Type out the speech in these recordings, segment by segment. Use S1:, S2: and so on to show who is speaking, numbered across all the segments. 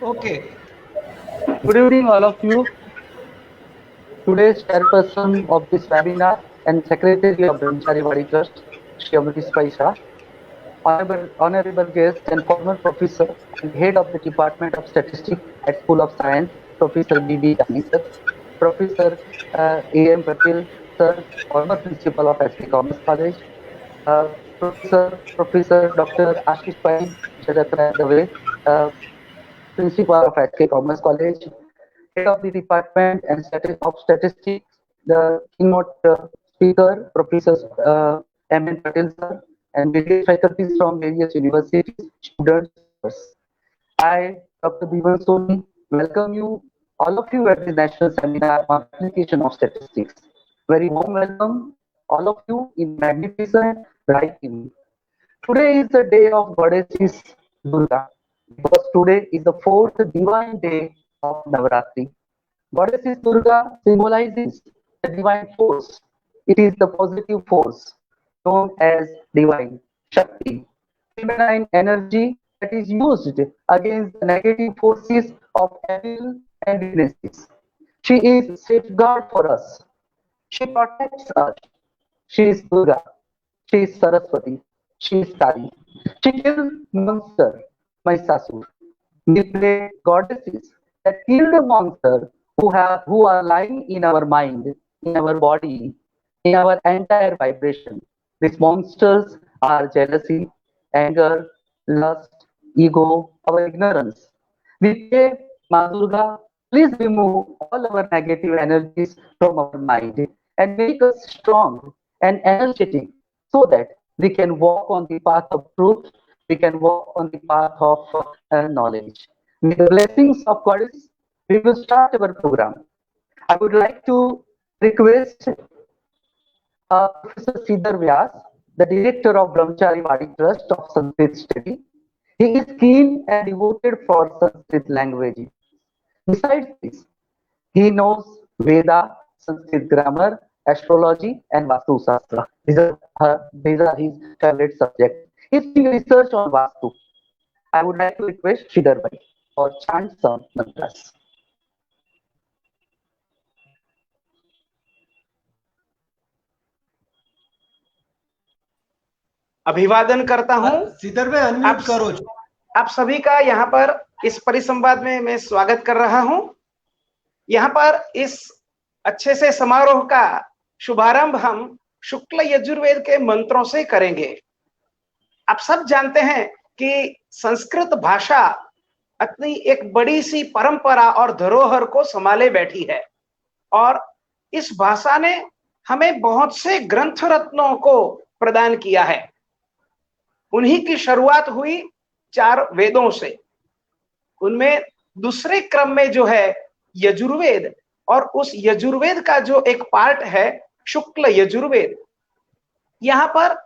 S1: Okay.
S2: Good evening, all of you. Today's chairperson of this webinar and secretary of Brahmachari Wadi Trust, Shri Amrish Pai Shah, honorable guest and former professor and head of the Department of Statistics at School of Science, Professor B.B. Jani sir, Professor A.M. Patil sir, former principal of SK Commerce College, Professor Dr. Ashish Pai Jagatnath Dave, uh, principal of SK Commerce College, head of the department and of statistics, the keynote speaker, Professor M.N. Patel sir, and various faculties from various universities, students, viewers. I, Dr. Bhivan Soni, welcome you, all of you at the national seminar on application of statistics. Very warm welcome, all of you in the magnificent bright evening. Today is the day of goddess Durga because today is the fourth divine day of Navaratri. Goddess Durga symbolizes the divine force. It is the positive force known as divine Shakti, feminine energy that is used against the negative forces of evil and weaknesses. She is safeguard for us. She protects us. She is Durga. She is Saraswati. She is Kali. She killed monster Mahishasur. We pray goddesses that kill the monster who are lying in our mind, in our body, in our entire vibration. These monsters are jealousy, anger, lust, ego, our ignorance. We pray, Ma Durga, please remove all our negative energies from our mind and make us strong and energetic so that we can walk on the path of truth, we can walk on the path of knowledge. With the blessings of Goddess, we will start our program. I would like to request Professor Sridhar Vyas, the director of Brahmachari Wadi Trust of Sanskrit Study. He is keen and devoted for Sanskrit language. Besides this, he knows Veda, Sanskrit grammar, astrology, and Vastu Shastra. These are his favorite subjects. He is doing research on Vastu. I would like to request Sridhar Bhai for chant some mantras.
S1: अभिवादन करता हूं।
S3: सीधर में unmute करो।
S1: आप सभी का यहाँ पर इस परिसंवाद में मैं स्वागत कर रहा हूं। यहाँ पर इस अच्छे से समारोह का शुभारंभ हम शुक्ल यजुर्वेद के मंत्रों से करेंगे। आप सब जानते हैं कि संस्कृत भाषा अपनी एक बड़ी सी परंपरा और धरोहर को संभाले बैठी है और इस भाषा ने हमें बहुत से ग्रंथ रत्नों को प्रदान किया है। उन्हीं की शुरुआत हुई 4 वेदों से। उनमें दूसरे क्रम में जो है यजुर्वेद और उस यजुर्वेद का जो एक पार्ट है शुक्ल यजुर्वेद। यहाँ पर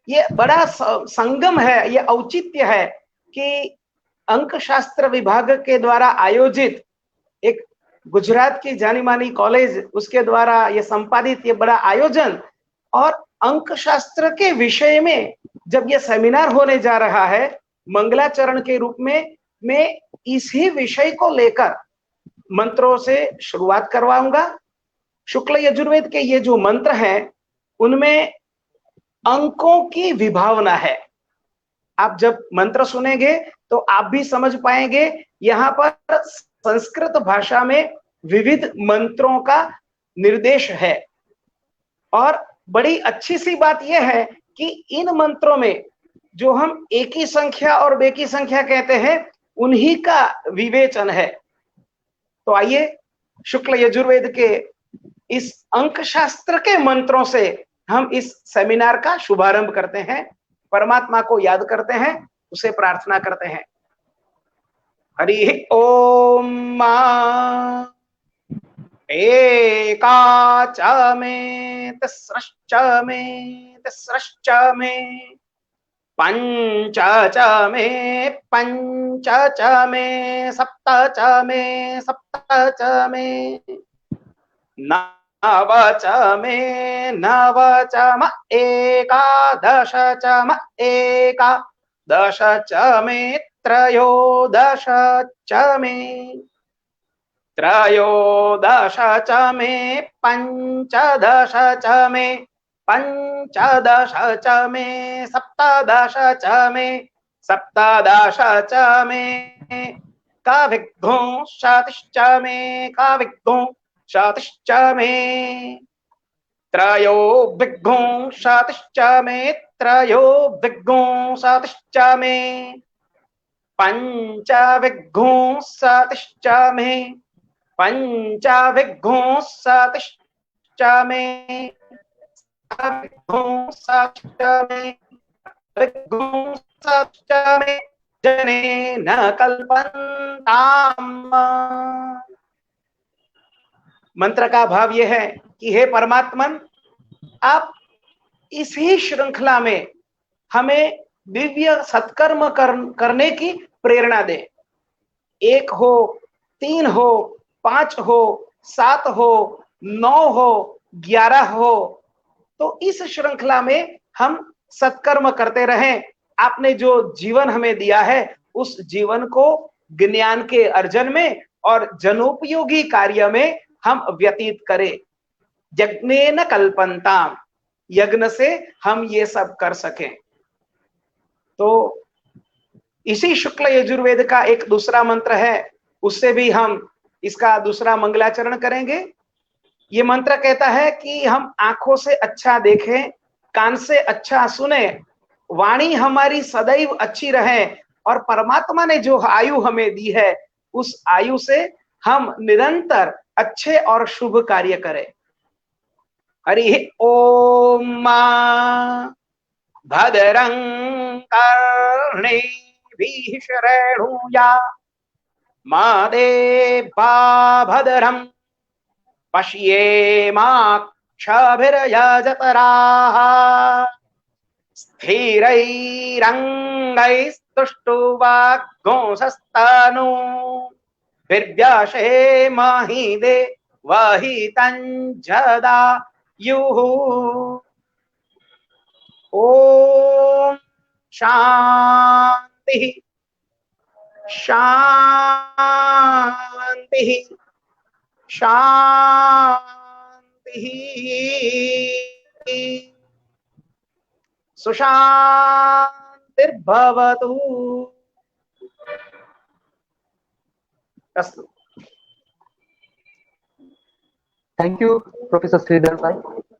S1: ये बड़ा संगम है, ये औचित्य है कि अंक शास्त्र विभाग के द्वारा आयोजित एक गुजरात की जानी मानी कॉलेज उसके द्वारा ये संपादित ये बड़ा आयोजन और अंक शास्त्र के विषय में जब ये सेमिनार होने जा रहा है मंगलाचरण के रूप में, मैं इसी विषय को लेकर मंत्रों से शुरुआत करवाऊंगा। शुक्ल यजुर्वेद के ये जो मंत्र हैं उनमें अंकों की विभावना है। आप जब मंत्र सुनेंगे तो आप भी समझ पाएंगे यहाँ पर संस्कृत भाषा में विविध मंत्रों का निर्देश है। और बड़ी अच्छी सी बात यह है कि इन मंत्रों में जो हम एक ही संख्या और बेकी संख्या कहते हैं उन्हीं का विवेचन है। तो आइए शुक्ल यजुर्वेद के इस अंक शास्त्र के मंत्रों से हम इस सेमिनार का शुभारंभ करते हैं। परमात्मा को याद करते हैं, उसे प्रार्थना करते हैं। हरि ओम मा एका च मे तिस्रश्च मे तिस्रश्च मे पंच च मे पंच च मे सप्त च मे सप्त च मे नव च मे नव च म एकादश च म एकादश च मे त्रयोदश च मे, त्रयोदश च मे, पंचदश च मे, पंचदश च मे, सप्तदश च मे, सप्तदश च मे, काविघ्नोषातिश्च मे, काविघ्नोषातिश्च मे, त्रयोविघ्नोषातिश्च मे, त्रयोविघ्नोषातिश्च मे, पंचविघ्नोषातिश्च मे, पंचविघ्नोषातिश्च मे, विघ्नोषातिश्च मे, विघ्नोषातिश्च मे, जनेन कल्पन्ताम्। मंत्र का भाव यह है कि हे परमात्मन, आप इसी श्रृंखला में हमें दिव्य सत्कर्म करने की प्रेरणा दें। 1 हो, 3 हो, 5 हो, 7 हो, 9 हो, 11 हो, तो इस श्रृंखला में हम सत्कर्म करते रहें। आपने जो जीवन हमें दिया है, उस जीवन को ज्ञान के अर्जन में और जनोपयोगी कार्य में हम व्यतीत करें। यज्ञेन कल्पन्ताम, यज्ञ से हम ये सब कर सकें। तो इसी शुक्ल यजुर्वेद का एक दूसरा मंत्र है, उससे भी हम इसका दूसरा मंगलाचरण करेंगे। ये मंत्र कहता है कि हम आंखों से अच्छा देखें, कान से अच्छा सुने, वाणी हमारी सदैव अच्छी रहे और परमात्मा ने जो आयु हमें दी है, उस आयु से हम निरंतर अच्छे और शुभ कार्य करें। हरि ओम। भद्रं कर्णेभिः शृणुयात् मा देवाः भद्रं पश्येमाक्षभिर्यजत्राः स्थिरैरङ्गैस्तुष्टुवाग्गोंसस्तनूभिर्व्यासेमहि देवहितं जदायुः। ओम शांति शांति शांति। सुशांतिर्भवतु। अस्तु।
S2: Thank you, Professor Sridhar Bhai,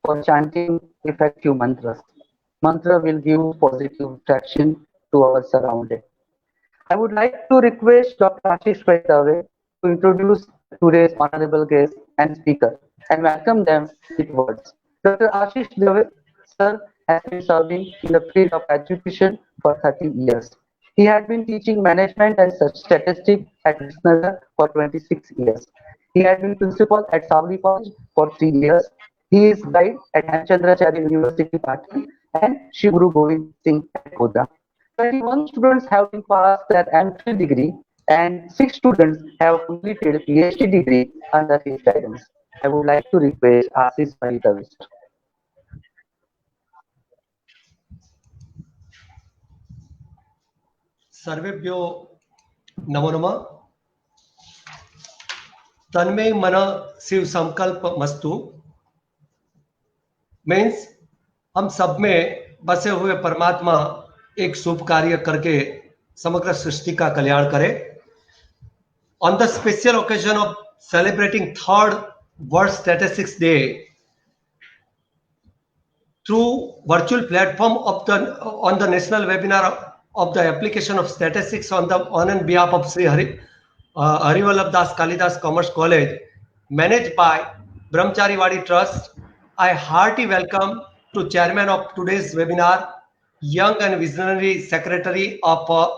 S2: for chanting effective mantras. Mantra will give positive traction to our surrounding. I would like to request Dr. Ashish Dave to introduce today's honorable guest and speaker and welcome them with words. Dr. Ashish Dave, sir, has been serving in the field of education for 30 years. He had been teaching management and statistics at Visnagar for 26 years. He had been principal at Savli College for 3 years. He is guide at Hemchandracharya University, Patan, and Shri Guru Gobind Singh at Godda. 21 students have been passed their MPhil degree and 6 students have completed PhD degree under his guidance. I would like to request Ashish Bhai Dave.
S3: सर्वेभ्यो नमो नमः। तन्मे मन शिव संकल्प मस्तु means हम सब में बसे हुए परमात्मा एक शुभ कार्य करके समग्र सृष्टि का कल्याण करे। On the special occasion of celebrating 3rd world statistics day through virtual platform of the on the national webinar of the application of statistics on and behalf of Sri Harivallabh Das Kalidas Commerce College, managed by Brahmachari Wadi Trust. I hearty welcome to chairman of today's webinar, young and visionary secretary of our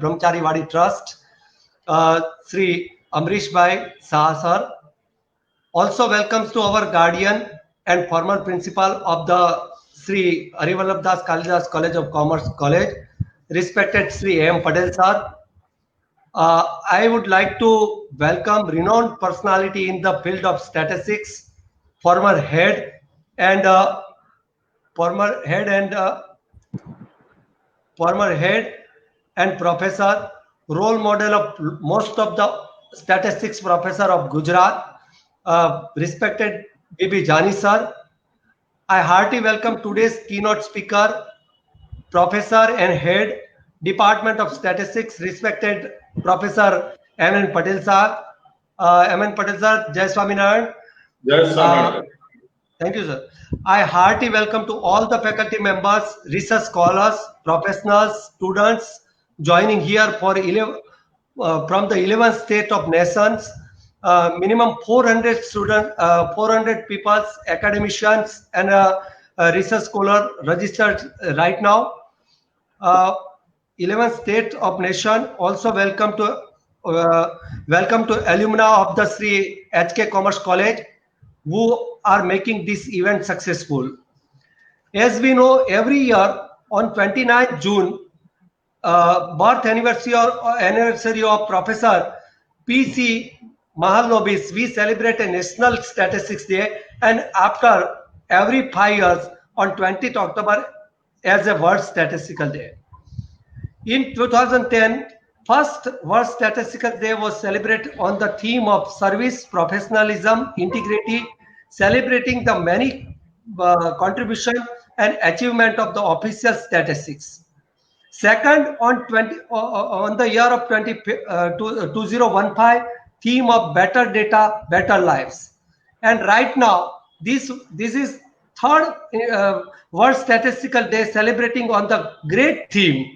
S3: Brahmachari Wadi Trust, Sri Amrish Bhai Saha sir. Also welcomes to our guardian and former principal of the Sri Harivallabh Das Kalidas College of Commerce College, respected Sri A.M. Patel sir. I would like to welcome renowned personality in the field of statistics, former head and former head and professor, role model of most of the statistics professor of Gujarat, respected B.B. Jani sir. I heartily welcome today's keynote speaker, Professor and Head, Department of Statistics, respected Professor M.N. Patel sir. M.N. Patel sir, Jai Swaminarayan.
S4: Yes, sir.
S3: Thank you, sir. I heartily welcome to all the faculty members, research scholars, professionals, students joining here for from the 11th state of nations. Minimum 400 students, 400 people, academicians, and research scholar registered right now. 11th state of nation. Also welcome to alumni of the Sri H.K. Commerce College, who are making this event successful. As we know, every year on 29th June, birth anniversary of Professor P.C. Mahalanobis, we celebrate a National Statistics Day, and after every 5 years on 20th October as a World Statistical Day. In 2010, first World Statistical Day was celebrated on the theme of service, professionalism, integrity, celebrating the many contribution and achievement of the official statistics. Second, on the year of 2015, theme of better data, better lives. And right now, this is third World Statistical Day celebrating on the great theme,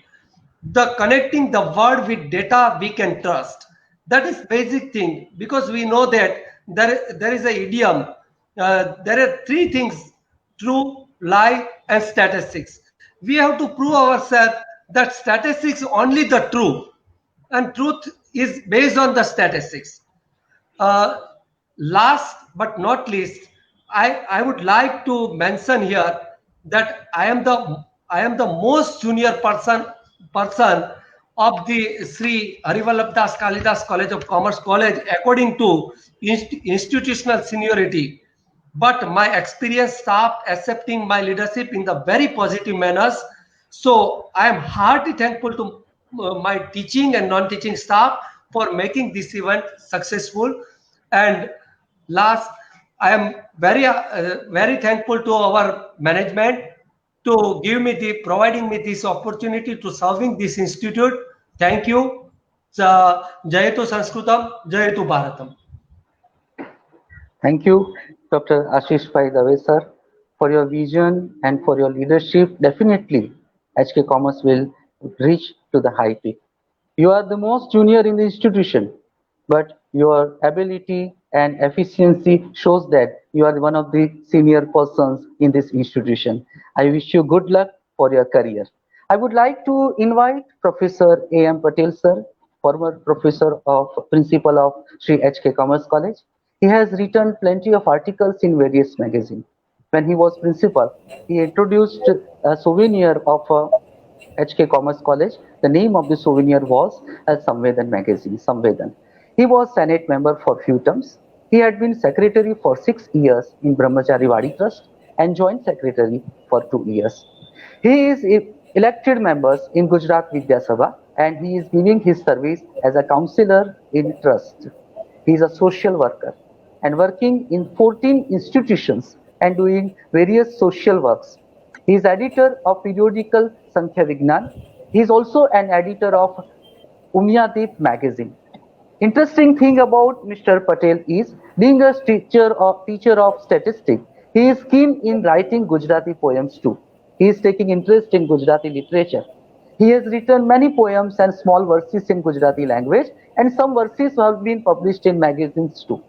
S3: the connecting the world with data we can trust. That is basic thing, because we know that there is an idiom. There are three things: true, lie, and statistics. We have to prove ourselves that statistics only the truth, and truth is based on the statistics. Last but not least, I would like to mention here that I am the most junior person of the Sri Harivallabh Das Kalidas College of Commerce College according to institutional seniority. But my experience staff accepting my leadership in the very positive manners. So I am heartily thankful to my teaching and non-teaching staff for making this event successful. And last, I am very thankful to our management to providing me this opportunity to serving this institute. Thank you. Jayetu Sanskritam, Jayetu Bharatam.
S2: Thank you, Dr. Ashish Bhai Dave sir, for your vision and for your leadership. Definitely, HK Commerce will reach to the high peak. You are the most junior in the institution, but your ability and efficiency shows that you are one of the senior persons in this institution. I wish you good luck for your career. I would like to invite Professor A.M. Patel sir, former professor of principal of Sri H.K. Commerce College. He has written plenty of articles in various magazines. When he was principal, he introduced a souvenir of H.K. Commerce College. The name of the souvenir was Samvedan magazine, Samvedan. He was Senate member for few terms. He had been secretary for 6 years in Brahmachari Wadi Trust and joint secretary for 2 years. He is elected members in Gujarat Vidya Sabha, and he is giving his service as a councillor in trust. He is a social worker and working in 14 institutions and doing various social works. He is editor of periodical Sankhya Vignan. He is also an editor of Umyadeep magazine. Interesting thing about Mr. Patel is, being a teacher of statistics, he is keen in writing Gujarati poems too. He is taking interest in Gujarati literature. He has written many poems and small verses in Gujarati language, and some verses have been published in magazines too.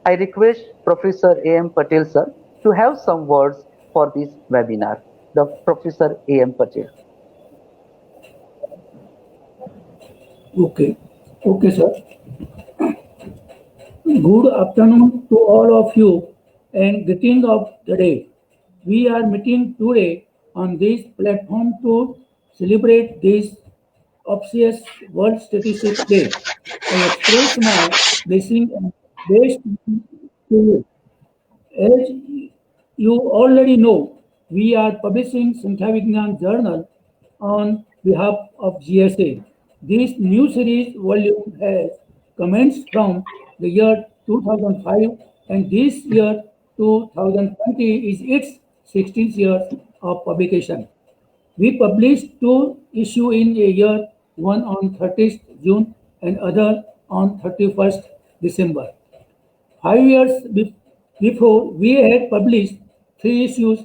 S2: I request Professor A.M. Patel sir to have some words for this webinar. The Professor A.M. Patel.
S5: Okay, sir. Good afternoon to all of you and greeting of the day. We are meeting today on this platform to celebrate this auspicious World Statistics Day. I express my blessing and best to you. As you already know, we are publishing Sankhya Vignan Journal on behalf of GSA. This new series volume has commenced from the year 2005, and this year 2020 is its 16th year of publication. We published two issues in a year, one on 30th June and other on 31st December. 5 years before, we had published three issues,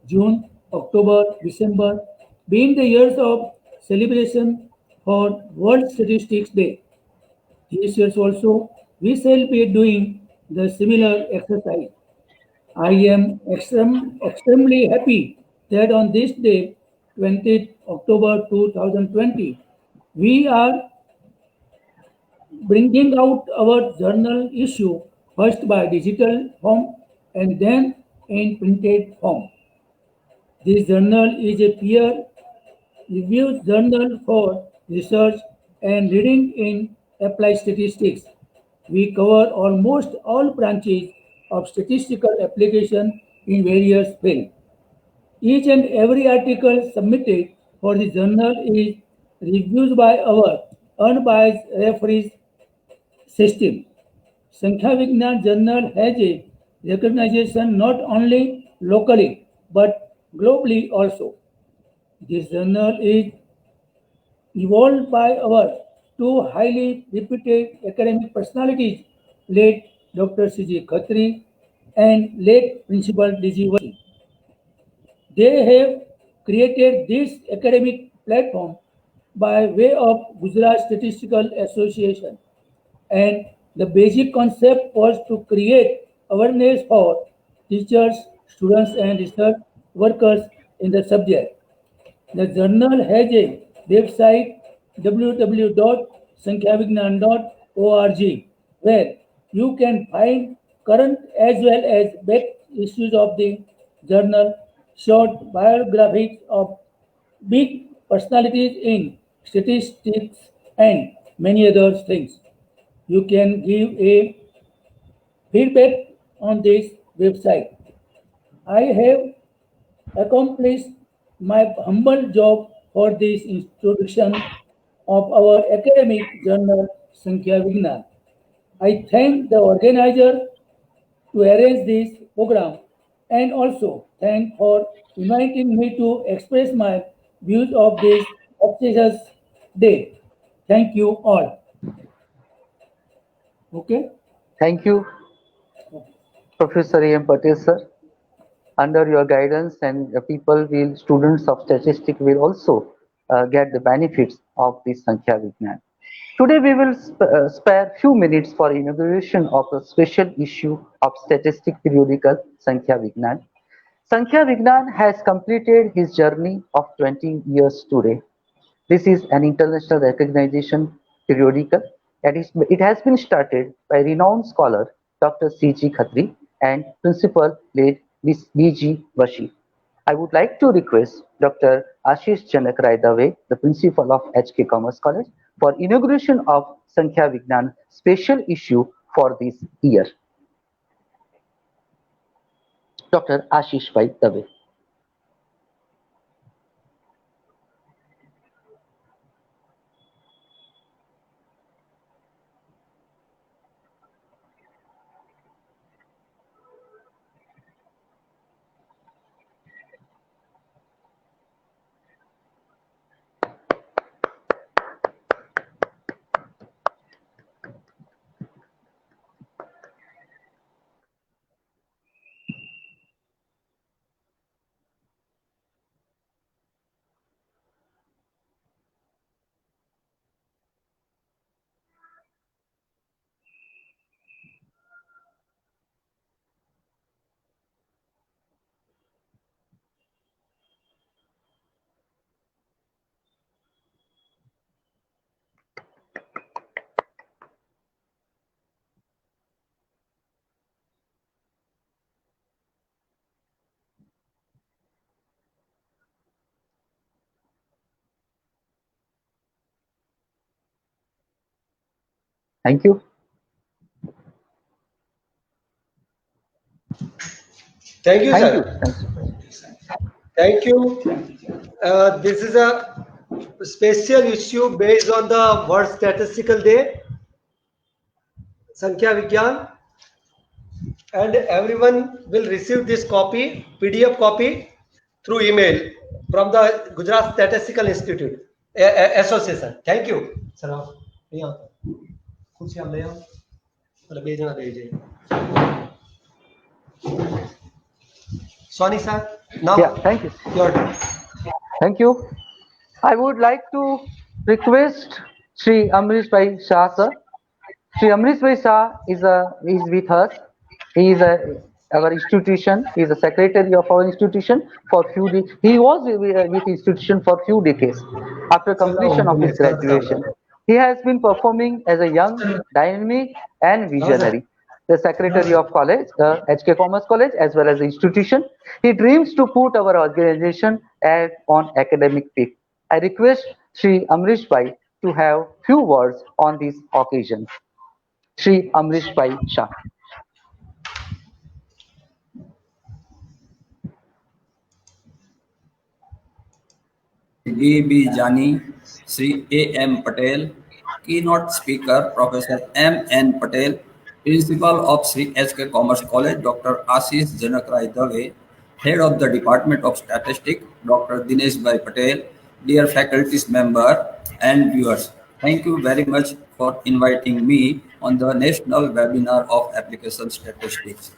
S5: June, October, December, being the years of celebration for World Statistics Day. This year also, we shall be doing the similar exercise. I am extremely happy that on this day, 20th October 2020, we are bringing out our journal issue first by digital form and then in printed form. This journal is a peer-reviewed journal for research and reading in applied statistics. We cover almost all branches of statistical application in various fields. Each and every article submitted for the journal is reviewed by our unbiased referees system. Sankhya Vignan Journal has a recognition not only locally but globally also. This journal is evolved by our two highly reputed academic personalities, late Dr. C.G. Khatri and late Principal D.G. Vashi. They have created this academic platform by way of Gujarat Statistical Association, and the basic concept was to create awareness for teachers, students, and research workers in the subject. The journal has a website www.sankhyaVignan.org where you can find current as well as back issues of the journal, short biographies of big personalities in statistics and many other things. You can give a feedback on this website. I have accomplished my humble job for this introduction of our academic journal Sankhya Vignan. I thank the organizer to arrange this program and also thank for inviting me to express my views of this auspicious day. Thank you all. Okay.
S2: Thank you, Professor A.M. Patel, sir. Under your guidance, and students of statistics will also get the benefits of this Sankhya Vignan. Today we will spare few minutes for inauguration of a special issue of statistic periodical Sankhya Vignan. Sankhya Vignan has completed his journey of 20 years today. This is an international recognition periodical and it has been started by renowned scholar Dr. C.G. Khatri and Principal late D.G. Vashi. I would like to request Dr. Ashish Janak Rai Dave, the Principal of HK Commerce College, for inauguration of Sankhya Vignan special issue for this year. Dr. Ashish Bhai Dave. Thank you.
S3: Thank you, sir. Thank you. This is a special issue based on the World Statistical Day, Sankhya Vigyan, and everyone will receive this copy, PDF copy, through email from the Gujarat Statistical Institute Association. Thank you. Sir, नहीं आता. कुछ हम ले आओ. मतलब भेजना भेजिए. Soni sir, now
S2: Yeah, thank you.
S3: your turn.
S2: Thank you. I would like to request Sri Amrish Bhai Shah sir. Sri Amrish Bhai Shah is with us. He is our institution. He is the secretary of our institution for few. He was with institution for few decades. After completion of his graduation, he has been performing as a young, dynamic, and visionary. The secretary of college, the HK Commerce College, as well as the institution. He dreams to put our organization on academic peak. I request Sri Amrish Bhai to have few words on this occasion. Sri Amrish Bhai Shah.
S4: B. Jani, Sri A.M. Patel, keynote speaker Professor M.N. Patel, Principal of Sri H.K. Commerce College, Dr. Ashish Janakrai Dave, Head of the Department of Statistics, Dr. Dinesh Bhai Patel, dear faculties member and viewers. Thank you very much for inviting me on the National Webinar of Application Statistics.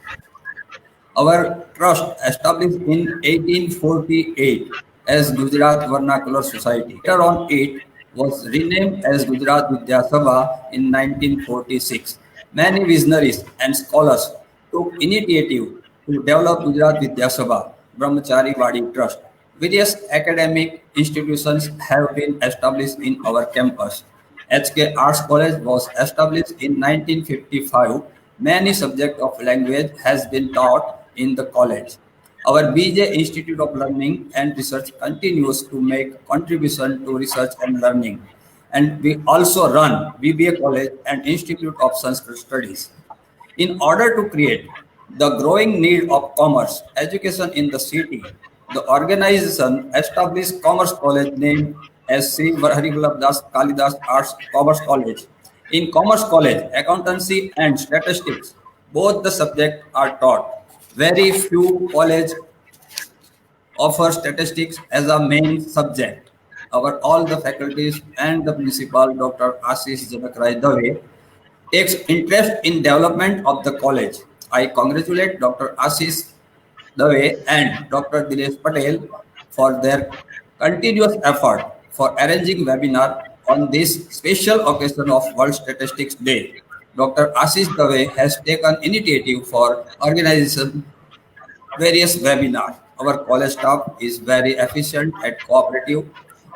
S4: Our trust, established in 1848 as Gujarat Vernacular Society, later on it was renamed as Gujarat Vidya Sabha in 1946. Many visionaries and scholars took initiative to develop Gujarat Vidya Sabha, Brahmachari Wadi Trust. Various academic institutions have been established in our campus. HK Arts College was established in 1955. Many subjects of language has been taught in the college. Our BJ Institute of Learning and Research continues to make contribution to research and learning. And we also run BBA College and Institute of Sanskrit Studies. In order to create the growing need of commerce education in the city, the organization established Commerce College named as Sri Harivallabh Das Kalidas Arts Commerce College. In Commerce College, accountancy and statistics, both the subjects are taught. Very few colleges offer statistics as a main subject. All the faculties and the principal, Dr. Ashish Janakrai Dave, takes interest in development of the college. I congratulate Dr. Ashish Dave and Dr. Dinesh Patel for their continuous effort for arranging webinar on this special occasion of World Statistics Day. Dr. Ashish Dave has taken initiative for organization various webinars. Our college staff is very efficient and cooperative.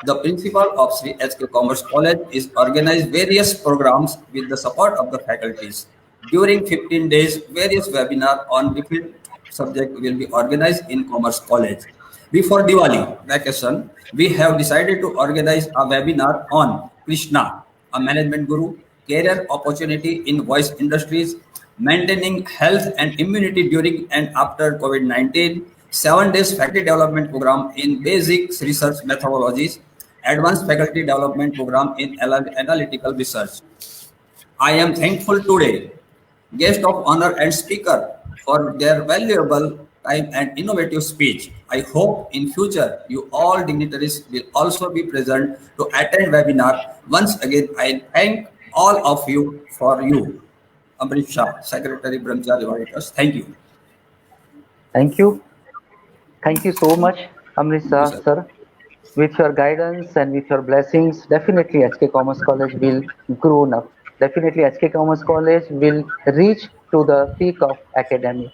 S4: The principal of Sri H.K. Commerce College is organized various programs with the support of the faculties. During 15 days, various webinars on different subjects will be organized in Commerce College. Before Diwali vacation, we have decided to organize a webinar on Krishna, a management guru, career opportunity in voice industries, maintaining health and immunity during and after COVID-19, 7 days faculty development program in basic research methodologies, advanced faculty development program in analytical research. I am thankful today, guest of honor and speaker, for their valuable time and innovative speech. I hope in future you all dignitaries will also be present to attend webinar. Once again, I thank all of you for you. Amrish Shah, Secretary Brahmachari Wadi Trust. Thank you.
S2: Thank you. Thank you so much, Amrish Shah, sir. With your guidance and with your blessings, definitely HK Commerce College will grow up. Definitely HK Commerce College will reach to the peak of academy.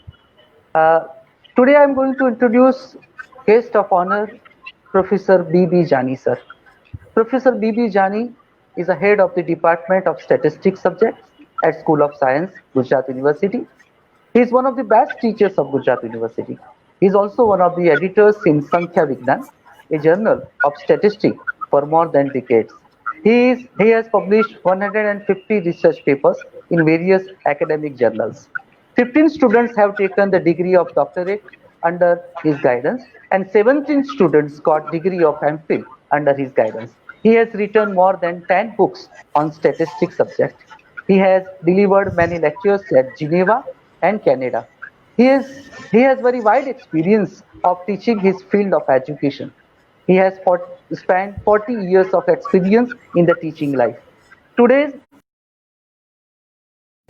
S2: Today I am going to introduce guest of honor, Professor B.B. Jani, sir. Professor B.B. Jani is the head of the Department of Statistics subjects at School of Science, Gujarat University. He is one of the best teachers of Gujarat University. He is also one of the editors in Sankhya Vigyan, a journal of statistics for more than decades. He has published 150 research papers in various academic journals. 15 students have taken the degree of doctorate under his guidance, and 17 students got degree of MPhil under his guidance. He has written more than 10 books on statistics subject. He has delivered many lectures at Geneva and Canada. He has very wide experience of teaching his field of education. He has spent 40 years of experience in the teaching life. Today's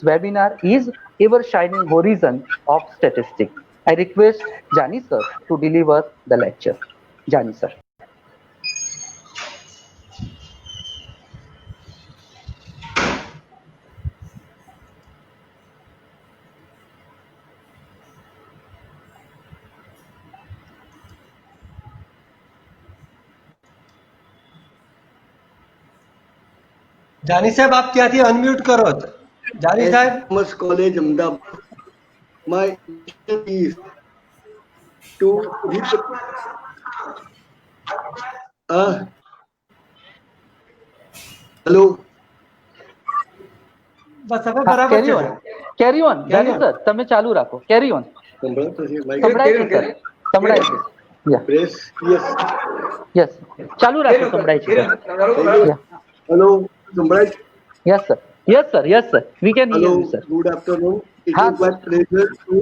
S2: webinar is Ever Shining Horizon of Statistics. I request Jani sir to deliver the lecture. Jani sir.
S3: Jani સાહેબ આપ ત્યાંથી unmute કરો. જાની સાહેબ.
S6: Commerce College Ahmedabad. My mission is to hello.
S3: બસ હવે બરાબર છે.
S2: કેરી on Jani sir તમે ચાલુ રાખો. કેરી ઓન. સંભળાય છે સર. સંભળાય છે.
S6: Press yes.
S2: Yes. ચાલુ રાખો. સંભળાય છે.
S6: Hello. સંભળાય છે.
S2: Yes sir. Yes sir. Yes sir. We can hear you sir.
S6: Good afternoon. It is my pleasure to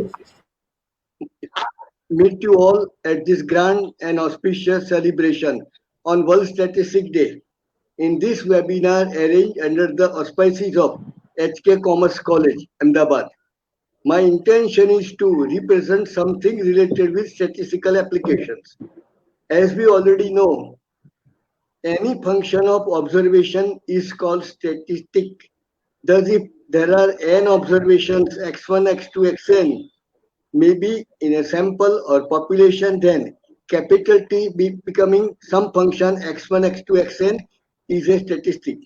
S6: meet you all at this grand and auspicious celebration on World Statistics Day. In this webinar arranged under the auspices of HK Commerce College, Ahmedabad, my intention is to represent something related with statistical applications. As we already know, any function of observation is called statistic. Thus, if there are n observations x1, x2, xn, maybe in a sample or population, then capital T becoming some function x1, x2, xn is a statistic.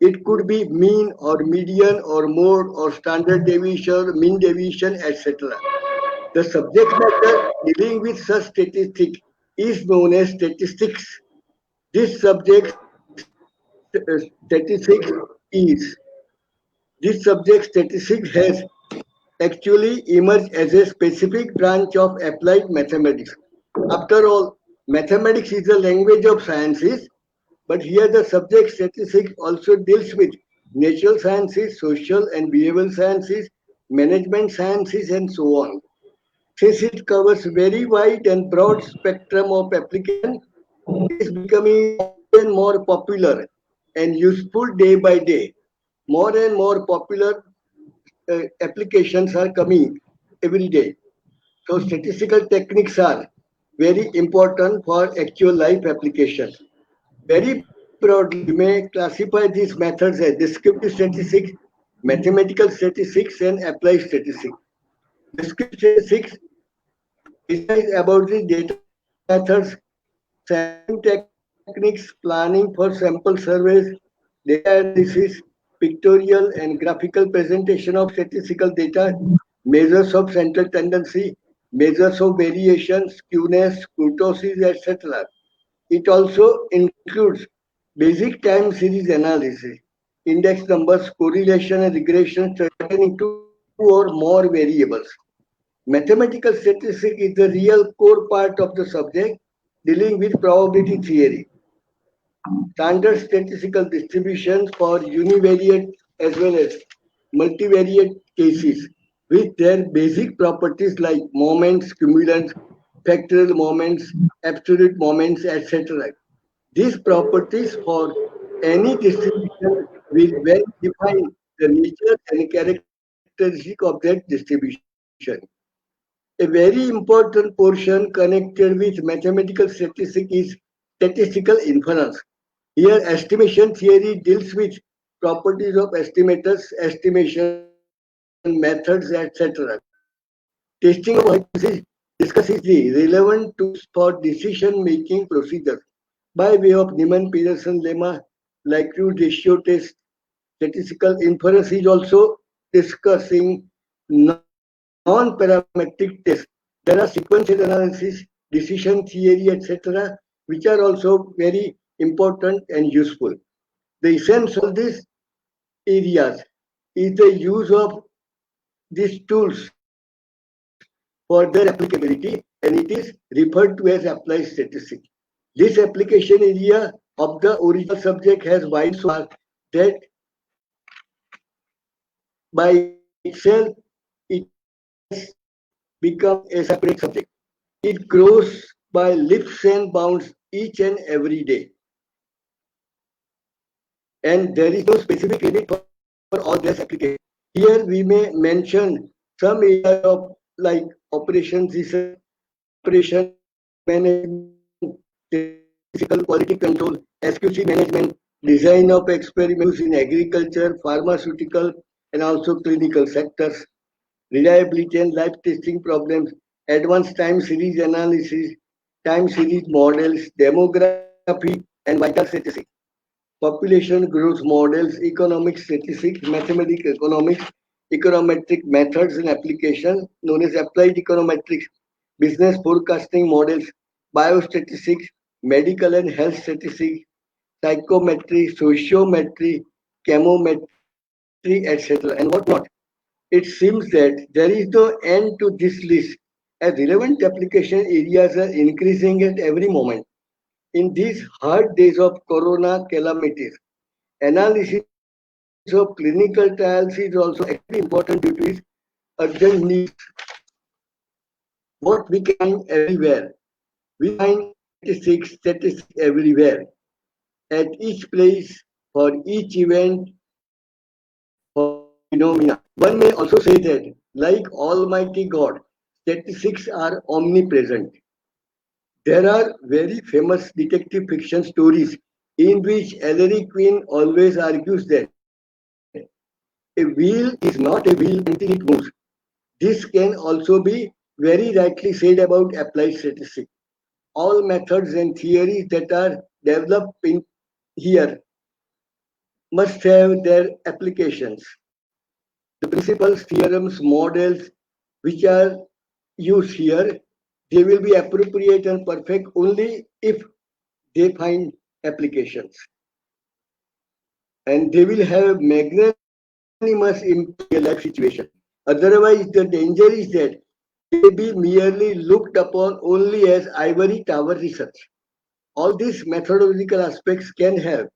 S6: It could be mean or median or mode or standard deviation, mean deviation, etc. The subject matter dealing with such statistic is known as statistics. This subject statistics has actually emerged as a specific branch of applied mathematics. After all, mathematics is the language of sciences, but here the subject statistics also deals with natural sciences, social and behavioral sciences, management sciences, and so on. Since it covers very wide and broad spectrum of application, it is becoming more and more popular and useful day by day. More and more popular applications are coming every day. So statistical techniques are very important for actual life applications. Very broadly, we may classify these methods as descriptive statistics, mathematical statistics, and applied statistics. Descriptive statistics is about the data methods, sampling techniques, planning for sample surveys, data analysis, pictorial and graphical presentation of statistical data, measures of central tendency, measures of variation, skewness, kurtosis, etc. It also includes basic time series analysis, index numbers, correlation and regression pertaining to two or more variables. Mathematical statistics is the real core part of the subject dealing with probability theory. Standard statistical distributions for univariate as well as multivariate cases with their basic properties like moments, cumulants, factorial moments, absolute moments, etc. These properties for any distribution will well define the nature and characteristic of that distribution. A very important portion connected with mathematical statistics is statistical inference. Here, estimation theory deals with properties of estimators, estimation methods, etc. Testing of hypotheses discusses the relevant tools for decision-making procedures by way of Neyman-Pearson lemma, likelihood ratio test. Statistical inference is also discussing non-parametric tests. There are sequential analysis, decision theory, etc., which are also very important and useful. The essence of these areas is the use of these tools for their applicability, and it is referred to as applied statistics. This application area of the original subject has wide so far that by itself it has become a separate subject. It grows by leaps and bounds each and every day. And there is no specific limit for all this application. Here we may mention some areas of like operations research, operation management, physical quality control, SQC management, design of experiments in agriculture, pharmaceutical, and also clinical sectors, reliability and life testing problems, advanced time series analysis, time series models, demography, and vital statistics, population growth models, economic statistics, mathematical economics, econometric methods and applications known as applied econometrics, business forecasting models, biostatistics, medical and health statistics, psychometry, sociometry, chemometry, etc. and whatnot. It seems that there is no end to this list as relevant application areas are increasing at every moment. In these hard days of corona calamities, analysis of clinical trials is also extremely important due to its urgent needs. What we can find everywhere, we find statistics everywhere, at each place, for each event, for phenomena. One may also say that, like Almighty God, statistics are omnipresent. There are very famous detective fiction stories in which Ellery Queen always argues that a wheel is not a wheel until it moves. This can also be very rightly said about applied statistics. All methods and theories that are developed in here must have their applications. The principles, theorems, models which are used here, they will be appropriate and perfect only if they find applications. And they will have magnanimous impact in real life situation. Otherwise, the danger is that they be merely looked upon only as ivory tower research. All these methodological aspects can have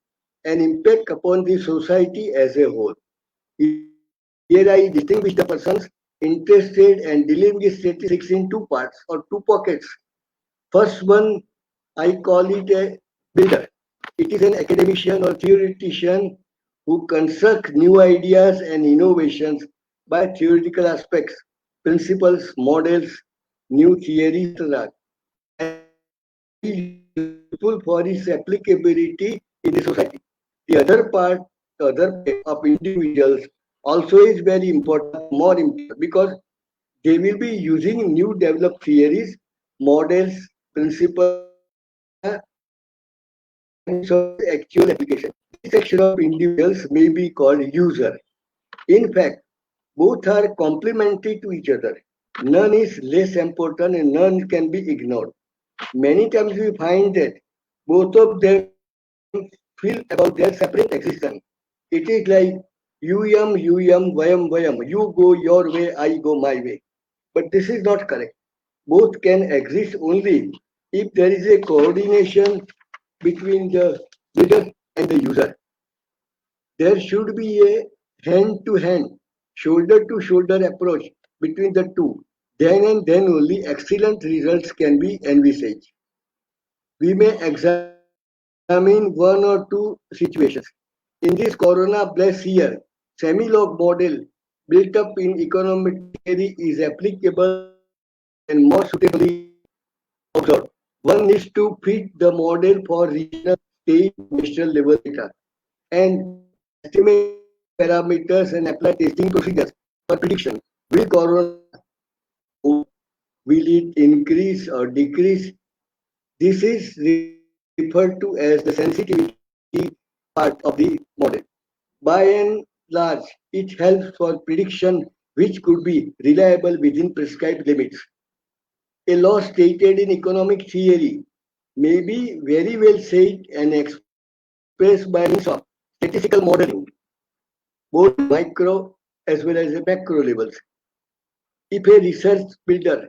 S6: an impact upon the society as a whole. Here I distinguish the persons interested and dealing with statistics in two parts or two pockets. First one, I call it a builder. It is an academician or theoretician who constructs new ideas and innovations by theoretical aspects, principles, models, new theories, etc. And very useful for its applicability in the society. The other part, the other of individuals also is very important, more important, because they will be using new developed theories, models, principles, and so actual application. This section of individuals may be called user. In fact, both are complementary to each other. None is less important and none can be ignored. Many times we find that both of them feel about their separate existence. It is like you vayam vayam. You go your way, I go my way. But this is not correct. Both can exist only if there is a coordination between the leader and the user. There should be a hand-to-hand, shoulder-to-shoulder approach between the two. Then and then only excellent results can be envisaged. We may examine one or two situations. In this Corona Bless year, semi-log model built up in economic theory is applicable and more suitably observed. One needs to fit the model for regional, state, national level data and estimate parameters and apply testing procedures for prediction. Will corona will it increase or decrease? This is referred to as the sensitivity part of the model. By and large, it helps for prediction which could be reliable within prescribed limits. A law stated in economic theory may be very well said and expressed by means of statistical modeling, both micro as well as macro levels. If a research builder,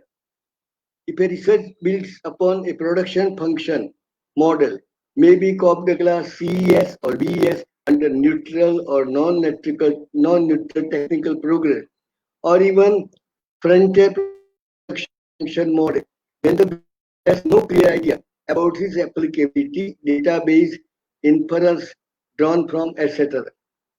S6: if a research builds upon a production function model may be Cobb-Douglas, CES or BES under neutral or non-neutral technical progress, or even frontier production model. Then the has no clear idea about its applicability, database, inference drawn from, etc.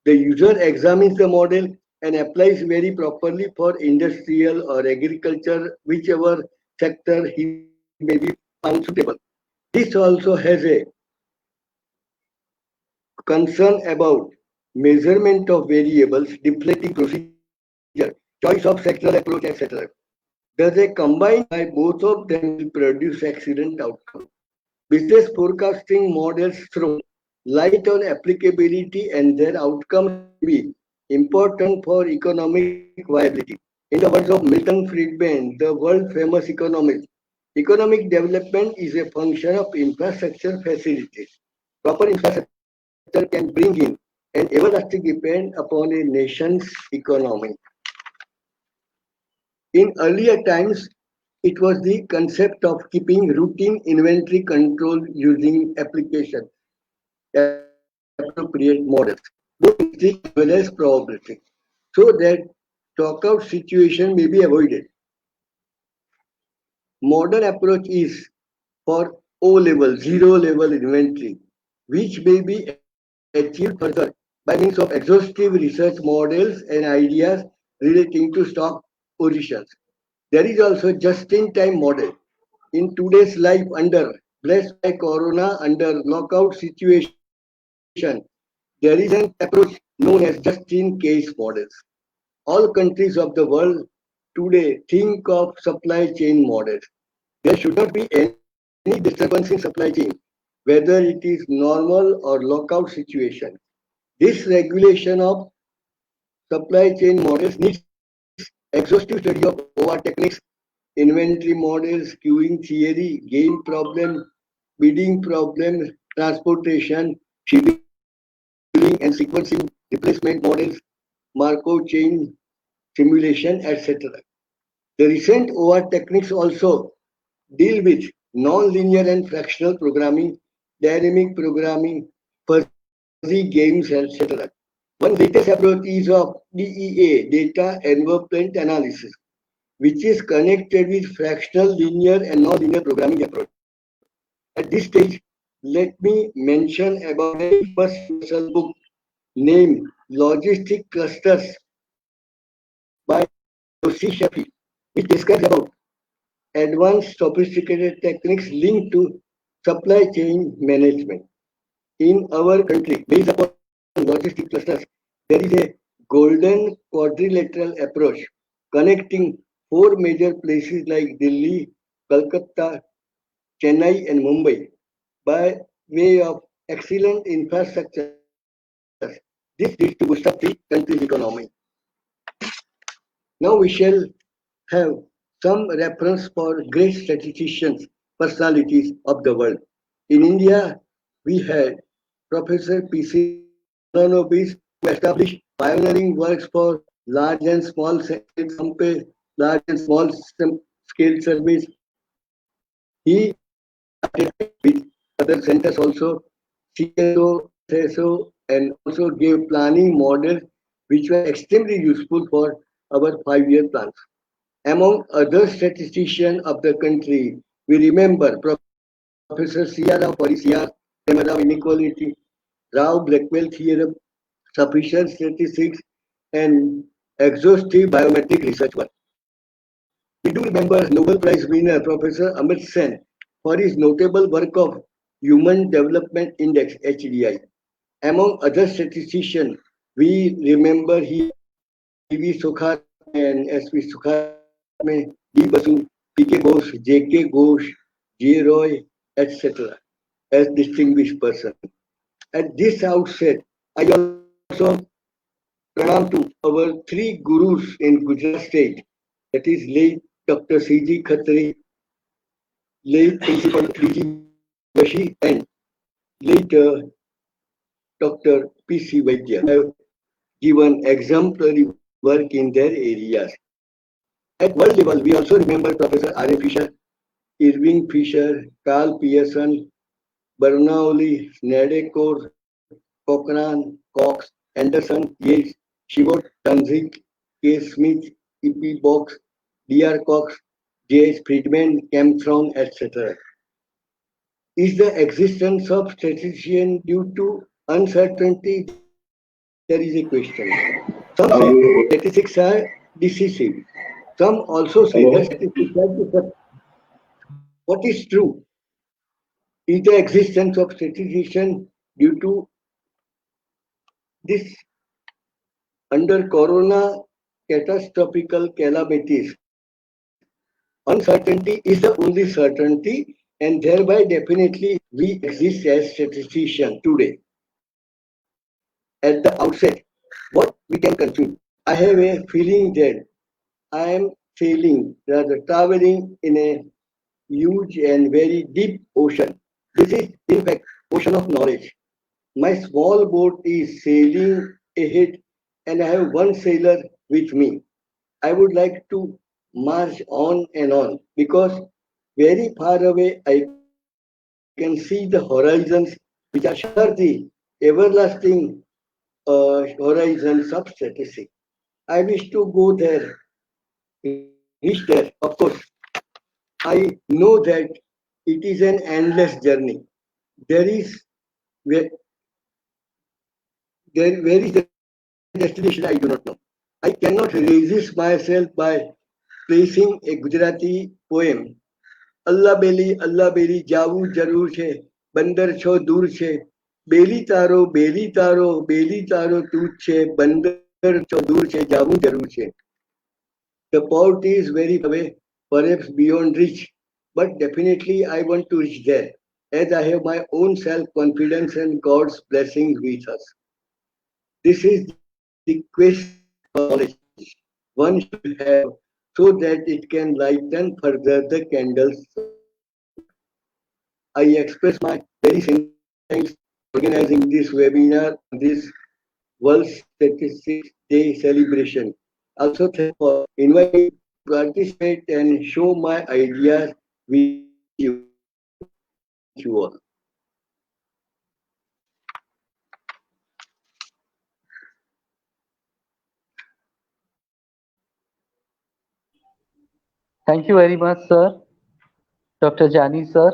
S6: The user examines the model and applies very properly for industrial or agriculture, whichever sector he may be found suitable. This also has a concern about measurement of variables, deflecting procedure, choice of sectoral approach, etc. Does a combine by both of them will produce excellent outcome? Business forecasting models throw light on applicability and their outcomes be important for economic viability. In the words of Milton Friedman, the world famous economist, economic development is a function of infrastructure facilities. Proper infrastructure can bring in an everlasting depend upon a nation's economy. In earlier times, it was the concept of keeping routine inventory control using application appropriate models, both strict as well as probabilistic, so that stockout situation may be avoided. Modern approach is for O level, zero level inventory, which may be achieved further by means of exhaustive research models and ideas relating to stock positions. There is also just-in-time model. In today's life under blessed by corona under lockout situation, there is an approach known as just-in-case models. All countries of the world today think of supply chain models. There should not be any disturbance in supply chain, whether it is normal or lockout situation. This regulation of supply chain models needs exhaustive study of OR techniques, inventory models, queuing theory, gain problem, bidding problem, transportation, shipping and sequencing, replacement models, Markov chain simulation, etc. The recent OR techniques also deal with non-linear and fractional programming, dynamic programming, fuzzy games, etc. One latest approach is of DEA, data envelopment analysis, which is connected with fractional, linear, and non-linear programming approach. At this stage, let me mention about a first universal book named Logistic Clusters by Yoshi Sheffi, which describes about advanced sophisticated techniques linked to supply chain management. In our country, based upon logistic clusters, there is a golden quadrilateral approach connecting four major places like Delhi, Calcutta, Chennai, and Mumbai by way of excellent infrastructure. This leads to boost up the country's economy. Now we shall have some reference for great statisticians, personalities of the world. In India, we had Professor P.C. Mahalanobis, who established pioneering works for large and small scale, large and small scale service. He with other centers also, CSO, SSO, and also gave planning models which were extremely useful for our 5-year plans. Among other statisticians of the country, we remember Professor C.R. Rao for his theorem of inequality, Rao-Blackwell theorem, sufficient statistics, and exhaustive biometric research work. We do remember Nobel Prize winner Professor Amit Sen for his notable work of Human Development Index HDI. Among other statisticians, we remember he P.V. Sukhar and S.V. Sukhar, D. Basu, P.K. Ghosh, J.K. Ghosh, J. Roy, etc. as distinguished persons. At this outset, I also pranam to our three gurus in Gujarat state, that is late Dr. C.G. Khatri, late Principal D.G. Joshi, and late Dr. P.C. Vaidya have given exemplary work in their areas. At world level, we also remember Professor R.A. Fisher, Irving Fisher, Carl Pearson, Bernoulli, Snedecor, Cochrane, Cox, Anderson, Yates, Shibot, Tanzik, K. Smith, E.P. Box, D.R. Cox, J.S. Friedman, Camthron, etc. Is the existence of statistician due to uncertainty? There is a question. Some say statistics are decisive. Some also say that statistics are deceptive. What is true? Is the existence of statistician due to this under corona catastrophical calamities? Uncertainty is the only certainty, and thereby definitely we exist as statisticians today. At the outset, what we can conclude, I have a feeling that I am sailing, rather traveling in a huge and very deep ocean. This is, in fact, ocean of knowledge. My small boat is sailing ahead, and I have one sailor with me. I would like to march on and on because very far away I can see the horizons which are sure the everlasting horizons of statistics. I wish to go there, reach there. Of course, I know that it is an endless journey. There is where, where is the destination? I do not know. I cannot resist myself by placing a Gujarati poem. Allah beli jawu jarur છે બંદર છો દૂર છે બેલી તારો તું છે બંદર છો દૂર છે જાવું જરૂર છે. The port is very away, perhaps beyond reach, but definitely I want to reach there, as I have my own self-confidence and God's blessings with us. This is the quest for knowledge one should have so that it can lighten further the candles. I express my very sincere thanks for organizing this webinar on this World Statistics Day celebration. Also, thank you for inviting me to participate and show my ideas with you. Thank you all.
S2: Thank you very much, sir, Dr. Jani, sir,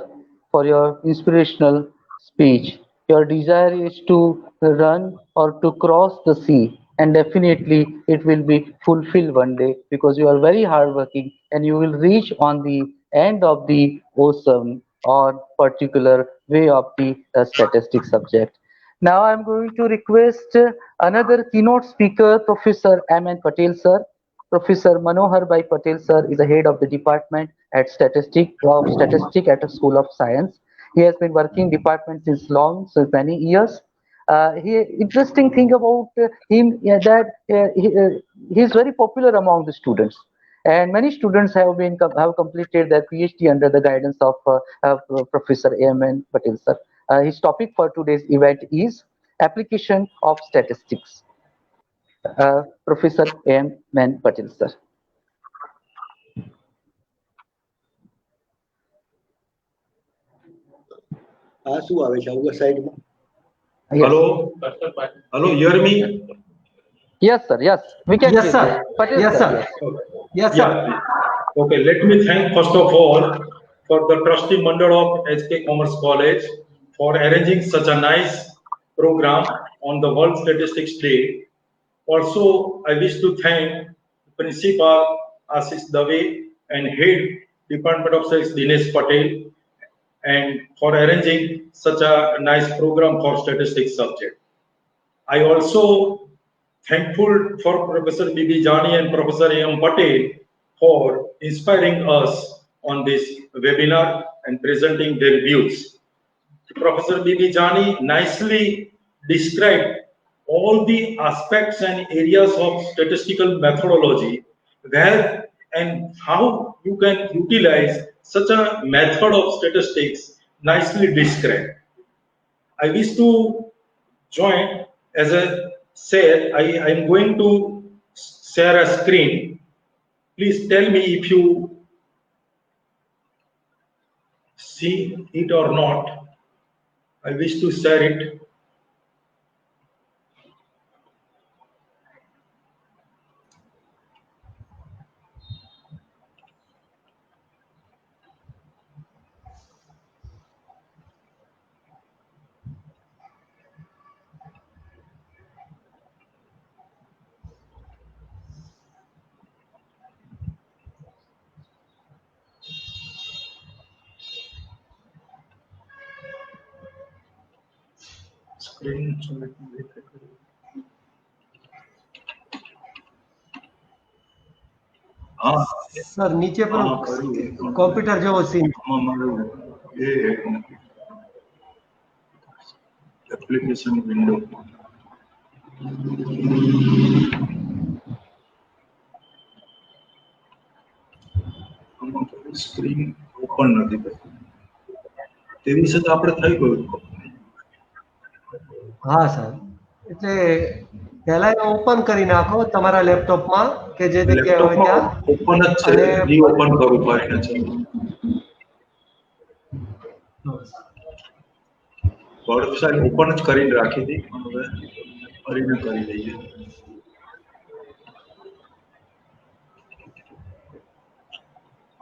S2: for your inspirational speech. Your desire is to run or to cross the sea, and definitely it will be fulfilled one day because you are very hardworking and you will reach on the end of the ocean or particular way of the statistics subject. Now I'm going to request another keynote speaker, Professor M.N. Patel, sir. Professor Manohar Bhai Patel sir is the head of the department at Statistics at a School of Science. He has been working department since many years. Interesting thing about him that he is very popular among the students, and many students have completed their PhD under the guidance of Professor A.M.N. Patel sir. His topic for today's event is application of statistics. Professor A.M. Patel, sir.
S6: શું આવે છે આવું સાઈડમાં?
S7: Hello, hear me?
S2: Yes, sir. Yes, we can.
S3: Yes, sir.
S2: Patel,
S3: Yes, sir. Yes, sir.
S7: Okay, let me thank first of all for the trustee mandal of HK Commerce College for arranging such a nice program on the World Statistics Day. Also, I wish to thank Principal Ashish Dave and Head Department of Science Dinesh Patel and for arranging such a nice program for statistics subject. I also thankful for Professor B.B. Jani and Professor A.M. Patel for inspiring us on this webinar and presenting their views. Professor B.B. Jani nicely described all the aspects and areas of statistical methodology, where and how you can utilize such a method of statistics, nicely described. I wish to join, as I said, I am going to share a screen. Please tell me if you see it or not. I wish to share it. Screen. हाँ
S3: sir નીચે પર computer જેવો scene
S7: application window screen open નથી થતી તે વિશે તો આપણે થઈ ગયું.
S3: હા સર એટલે પહેલા ઓપન કરી નાખો તમારા લેપટોપમાં કે જે જગ્યાએ હોય ત્યાં
S7: ઓપન જ છે રીઓપન કરવું પડે છે. વર્ડ ફાઇલ ઓપન જ કરીને રાખી હતી હવે ફરીને કરી દઈએ.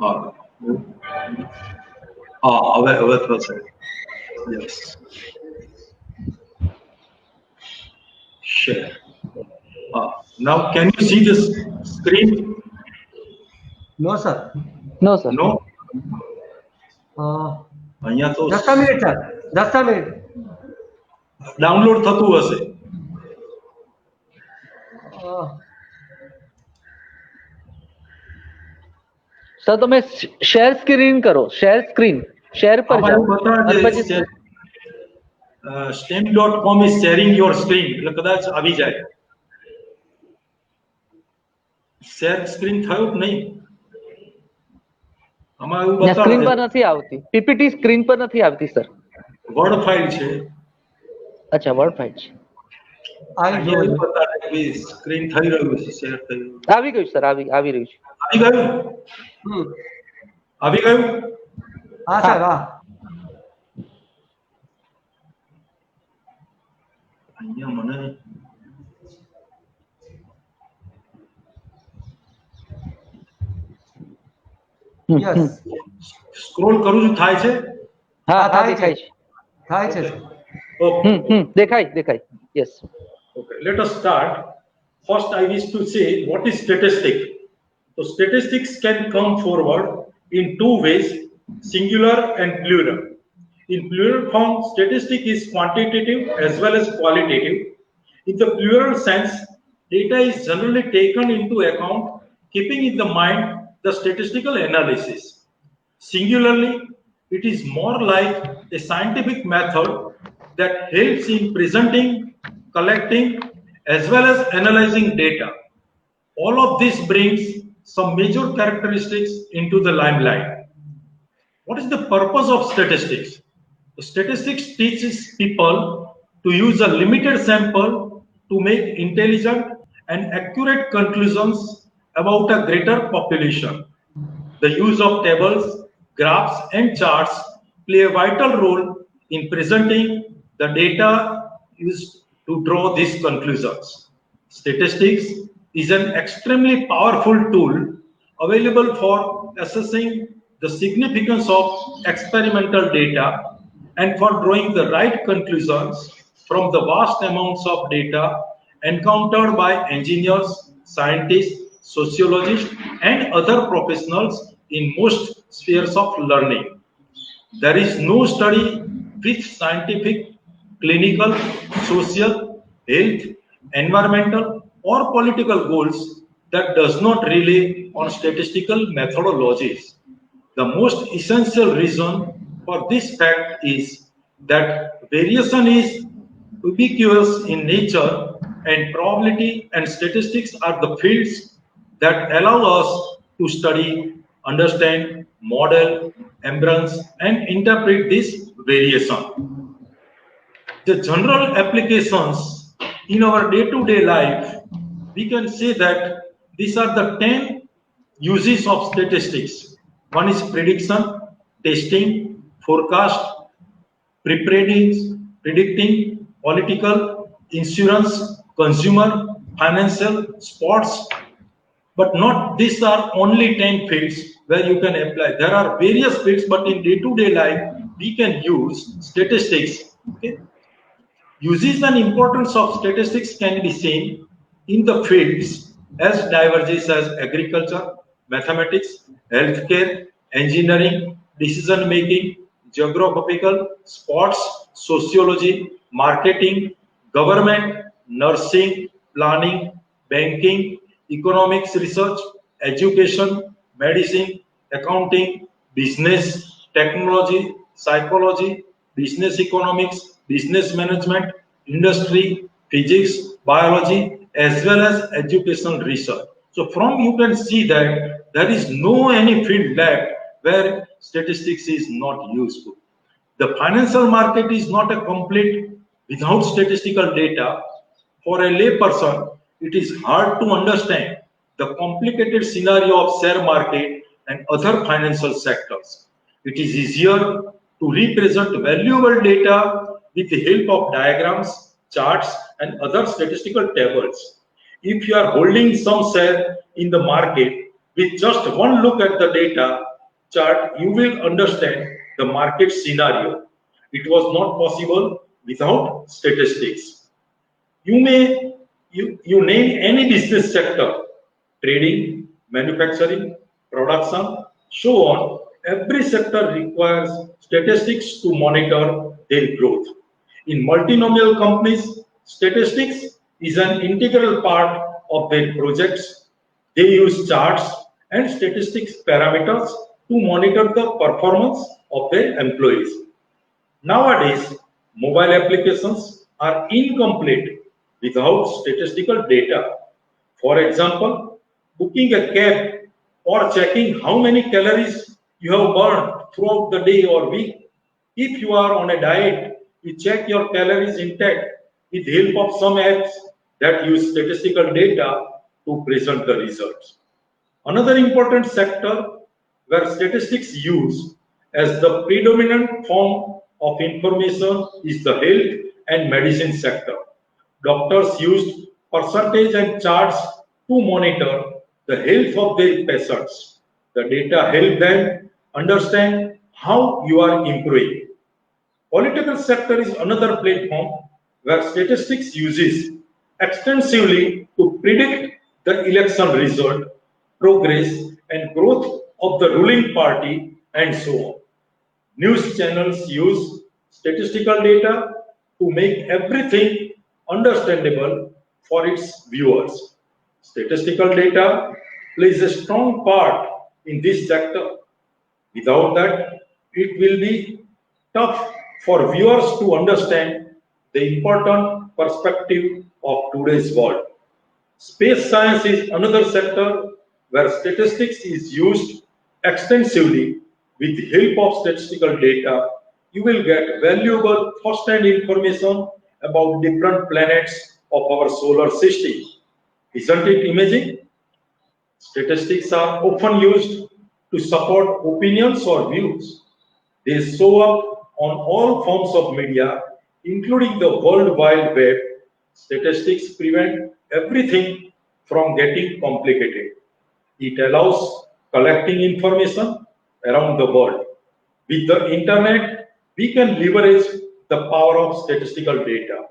S7: હા હા હવે થશે. Yes share. Now can you see this screen?
S3: No sir
S2: No, sir.
S7: No. અહીંયા તો
S3: 10 મિનિટ સર 10 મિનિટ
S7: ડાઉનલોડ થતું હશે.
S2: સર તમે શેર સ્ક્રીન કરો, શેર સ્ક્રીન, શેર પર જાઓ અને પછી
S7: stem.com is sharing your screen એટલે કદાચ આવી જાય. શેર સ્ક્રીન થયું કે નહીં? આમાં એવું
S2: સ્ક્રીન પર
S7: બતાવે
S2: નથી આવતી, પીપીટી સ્ક્રીન પર નથી આવતી સર.
S7: વર્ડ ફાઇલ છે.
S2: અચ્છા વર્ડ ફાઇલ છે.
S7: અહીંયા એવું બતાવે કે સ્ક્રીન થઈ રહ્યું છે, શેર થઈ રહ્યું.
S2: આવી ગયું સર, આવી રહ્યું છે.
S7: આવી ગયું? આવી ગયું?
S3: હા સર હા
S7: અહીંયા મને
S3: યસ
S7: સ્ક્રોલ કરું છું થાય છે?
S2: હા
S3: થાય
S2: દેખાય છે.
S3: થાય છે સર
S7: ઓકે.
S2: દેખાય. Yes.
S7: Okay, let us start. First, I wish to say what is statistic. So, statistics can come forward in two ways, singular and plural. In plural form, statistic is quantitative as well as qualitative. In the plural sense, data is generally taken into account, keeping in the mind the statistical analysis. Singularly, it is more like a scientific method that helps in presenting, collecting, as well as analyzing data. All of this brings some major characteristics into the limelight. What is the purpose of statistics? The statistics teaches people to use a limited sample to make intelligent and accurate conclusions about a greater population. The use of tables, graphs, and charts play a vital role in presenting the data used to draw these conclusions. Statistics is an extremely powerful tool available for assessing the significance of experimental data and for drawing the right conclusions from the vast amounts of data encountered by engineers, scientists, sociologists, and other professionals in most spheres of learning. There is no study with scientific, clinical, social, health, environmental, or political goals that does not rely on statistical methodologies. The most essential reason for this fact is that variation is ubiquitous in nature, and probability and statistics are the fields that allow us to study, understand, model, embrace, and interpret this variation. The general applications in our day-to-day life, we can say that these are the 10 uses of statistics. One is prediction, testing, forecast, predicting political, insurance, consumer, financial, sports, but not these are only 10 fields where you can apply. There are various fields, but in day-to-day life, we can use statistics. Okay? Uses and importance of statistics can be seen in the fields as diverges as agriculture, mathematics, healthcare, engineering, decision making, geographical, sports, sociology, marketing, government, nursing, planning, banking, economics research, education, medicine, accounting, business, technology, psychology, business economics, business management, industry, physics, biology, as well as educational research. So from you can see that there is no any field left where statistics is not useful. The financial market is not a complete without statistical data. For a layperson, it is hard to understand the complicated scenario of share market and other financial sectors. It is easier to represent valuable data with the help of diagrams, charts, and other statistical tables. If you are holding some share in the market, with just one look at the data chart, you will understand the market scenario. It was not possible without statistics. You name any business sector, trading, manufacturing, production, so on. Every sector requires statistics to monitor their growth. In multinomial companies, statistics is an integral part of their projects. They use charts and statistics parameters to monitor the performance of their employees. Nowadays, mobile applications are incomplete without statistical data. For example, booking a cab or checking how many calories you have burned throughout the day or week. If you are on a diet, you check your calories intake with the help of some apps that use statistical data to present the results. Another important sector where statistics use as the predominant form of information is the health and medicine sector. Doctors used percentage and charts to monitor the health of their patients. The data help them understand how you are improving. Political sector is another platform where statistics uses extensively to predict the election result, progress, and growth of the ruling party, and so on. News channels use statistical data to make everything understandable for its viewers. Statistical data plays a strong part in this sector. Without that, it will be tough for viewers to understand the important perspective of today's world. Space science is another sector where statistics is used extensively. With the help of statistical data, you will get valuable first-hand information about different planets of our solar system. Isn't it amazing? Statistics are often used to support opinions or views. They show up on all forms of media, including the World Wide Web. Statistics prevent everything from getting complicated. It allows collecting information around the world. With the internet, we can leverage the power of statistical data.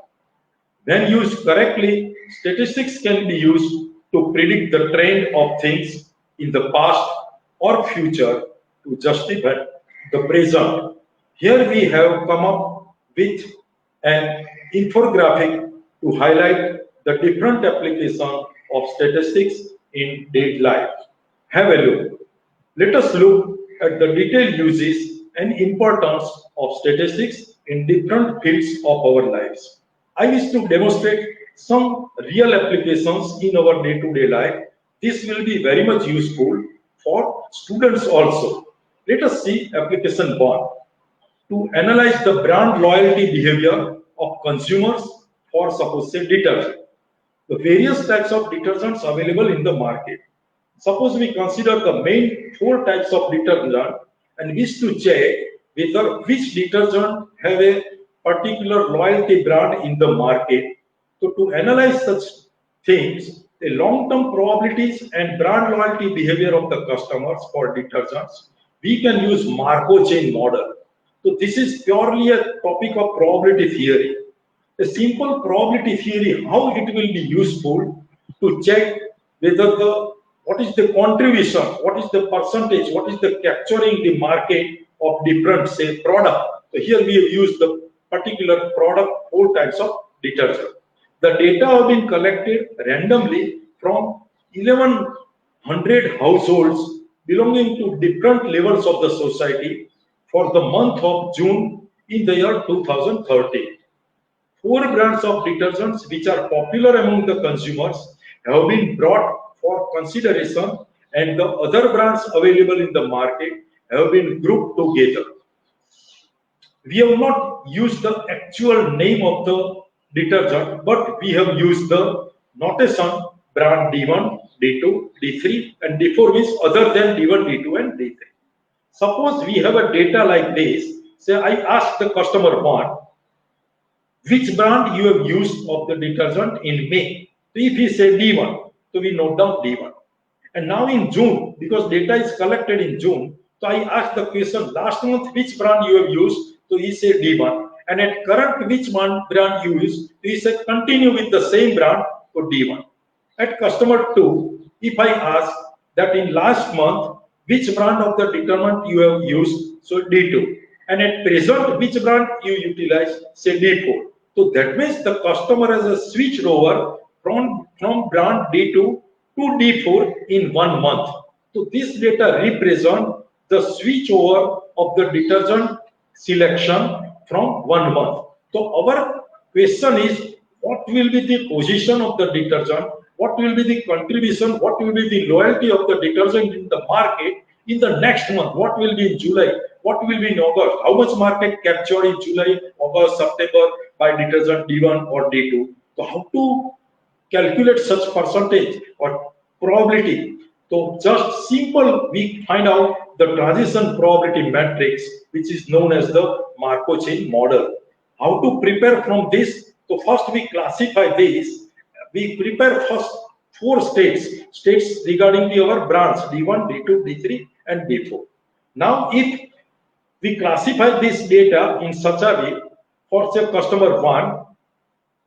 S7: When used correctly, statistics can be used to predict the trend of things in the past or future to justify the present. Here we have come up with an infographic to highlight the different applications of statistics in daily life. Have a look. Let us look at the detailed uses and importance of statistics in different fields of our lives. I wish to demonstrate some real applications in our day-to-day life. This will be very much useful for students also. Let us see application 1. To analyze the brand loyalty behavior of consumers for suppose say detergent. The various types of detergents available in the market. Suppose we consider the main 4 types of detergent and wish to check whether which detergent have a particular loyalty brand in the market. So to analyze such things, the long-term probabilities and brand loyalty behavior of the customers for detergents, we can use Markov chain model. So this is purely a topic of probability theory. A simple probability theory, how it will be useful to check whether what is the contribution, what is the percentage, what is the capturing the market of different, say, product. So here we have used the particular product, 4 types of detergent. The data have been collected randomly from 1100 households belonging to different levels of the society for the month of June in the year 2013. 4 brands of detergents which are popular among the consumers have been brought for consideration, and the other brands available in the market have been grouped together. We have not used the actual name of the detergent, but we have used the notation brand D1, D2, D3, and D4 means other than D1, D2, and D3. Suppose we have a data like this. Say I ask the customer 1, which brand you have used of the detergent in May. So if he say D1, so we note down D1. And now in June, because data is collected in June, so I ask the question, last month which brand you have used? So he said D1. And at current which brand you use? He said continue with the same brand for D1. At customer 2, if I ask that in last month which brand of the detergent you have used, so D2. And at present which brand you utilize, say D4. So that means the customer has a switch over from brand D2 to D4 in 1 month. So this data represent the switch over of the detergent selection from 1 month. So our question is, what will be the position of the detergent? What will be the contribution? What will be the loyalty of the detergent in the market in the next month? What will be in July? What will be in August? How much market captured in July, August, September by detergent D1 or D2? So how to calculate such percentage or probability? So just simple, we find out the transition probability matrix, which is known as the Markov chain model. How to prepare from this? So first we classify this. We prepare first 4 states regarding our brands D1, D2, D3, and D4. Now if we classify this data in such a way, for say customer 1,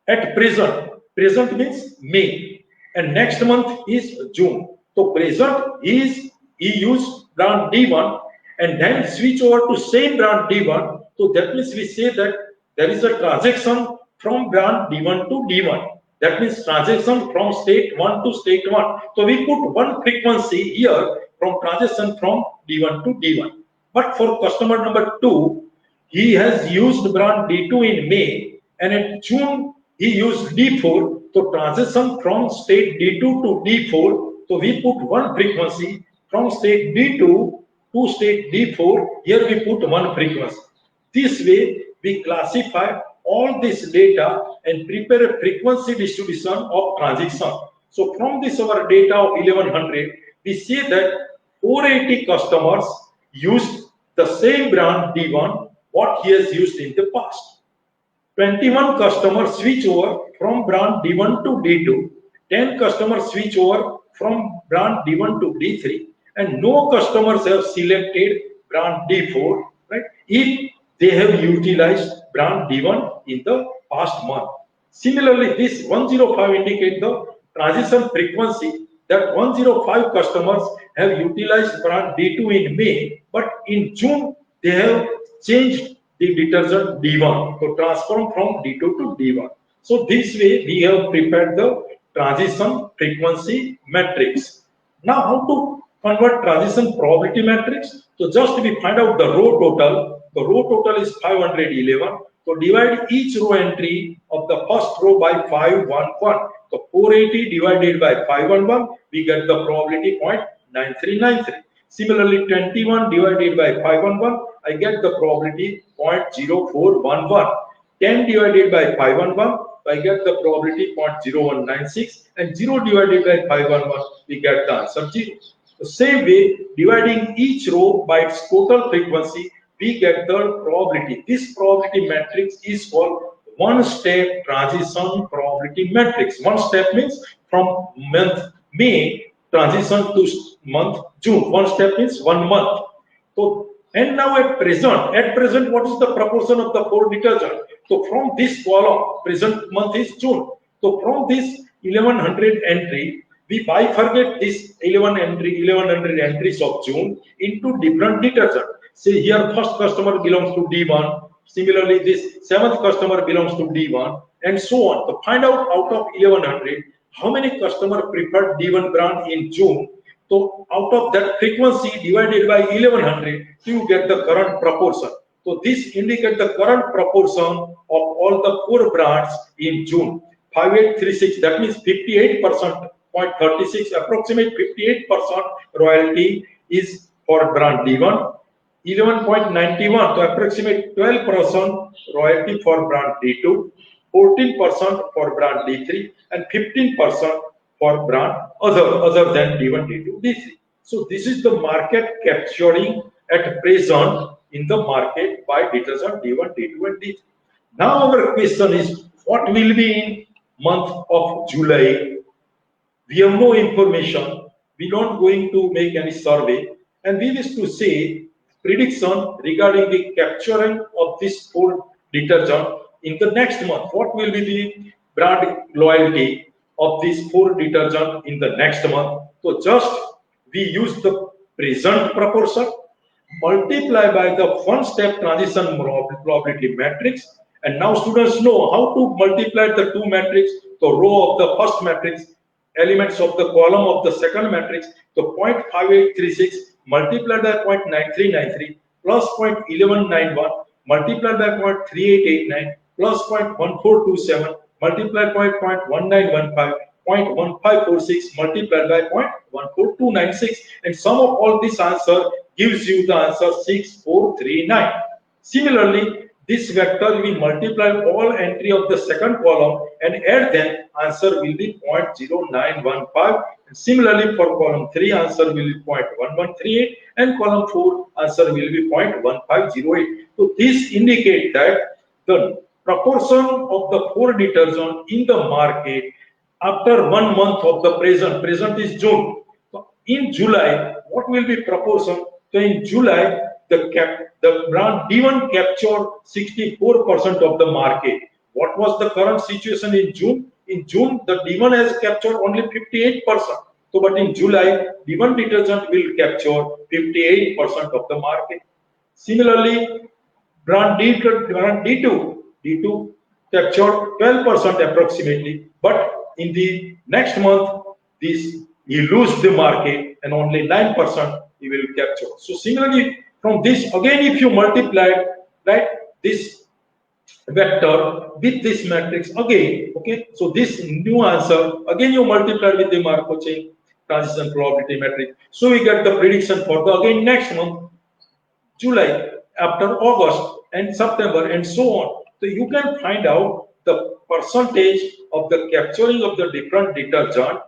S7: at present means May, and next month is June. So present he used brand D1 and then switch over to same brand D1. So that means we say that there is a transaction from brand D1 to D1. That means transaction from state 1 to state 1. So we put 1 frequency here from transaction from D1 to D1. But for customer number 2, he has used brand D2 in May, and in June he used D4. So transition from state D2 to D4. So we put 1 frequency from state D2 to state D4. Here we put 1 frequency. This way we classify all this data and prepare a frequency distribution of transition. So from this our data of 1100, we see that 480 customers used the same brand D1 what he has used in the past. 21 customers switch over from brand D1 to D2. 10 customers switch over from brand D1 to D3, and no customers have selected brand D4, right? If they have utilized brand D1 in the past month. Similarly, this 105 indicates the transition frequency that 105 customers have utilized brand D2 in May, but in June they have changed the detergent D1 to transform from D2 to D1. So this way we have prepared the transition frequency matrix. Now how to convert transition probability matrix? So just we find out the row total. The row total is 511. So divide each row entry of the first row by 511. So 480 divided by 511, we get the probability 0.9393. Similarly, 21 divided by 511, I get the probability 0.0411. 10 divided by 511, I get the probability 0.0196, and 0 divided by 511, we get the answer 0. The same way, dividing each row by its total frequency, we get the probability. This probability matrix is called one-step transition probability matrix. One step means from month May transition to month June. One step means 1 month. So, and now at present, what is the proportion of the 4 detergent? So from this column, present month is June. So from this 1100 entry, we bifurcate this 1100 entries of June into different detergent. Say here first customer belongs to D1. Similarly, this 7th customer belongs to D1, and so on. To find out of 1100, how many customers preferred D1 brand in June. So out of that frequency divided by 1100, you get the current proportion. So this indicates the current proportion of all the 4 brands in June. 5836, that means 58%, 0.36, approximate 58% royalty is for brand D1. 11.91 to approximate 12% royalty for brand D2, 14% for brand D3, and 15% for brand other than D1, D2, D3. So this is the market capturing at present in the market by detergent D1, D2, and D3. Now our question is, what will be in month of July? We have no information. We don't going to make any survey, and we wish to say prediction regarding the capturing of this 4 detergent in the next month. What will be the brand loyalty of these 4 detergent in the next month? So just we use the present proportion, multiply by the one-step transition probability matrix, and now students know how to multiply the 2 matrix, the row of the first matrix, elements of the column of the second matrix, the 0.5836 multiplied by 0.9393 plus 0.1191 multiplied by 0.3889 plus 0.1427 multiplied by 0.1915, 0.1546 multiplied by 0.14296, and sum of all this answer gives you the answer 6439. Similarly, this vector will multiply all entry of the second column and add them, answer will be 0.0915. And similarly for column 3, answer will be 0.1138, and column 4, answer will be 0.1508. So this indicates that the proportion of the 4 detergent in the market after 1 month of the present is June. So in July, what will be proportion? So in July, the brand D1 captured 64% of the market. What was the current situation in June? In June, the D1 has captured only 58%. So, but in July, D1 detergent will capture 58% of the market. Similarly, brand D2 captured 12% approximately. But in the next month, he lose the market and only 9% he will capture. So similarly, from this, again, if you multiply, right, this vector with this matrix again, okay, so this new answer, again you multiply with the Markov chain transition probability matrix. So we get the prediction for the, again, next month, July, after August and September and so on. So you can find out the percentage of the capturing of the different detergent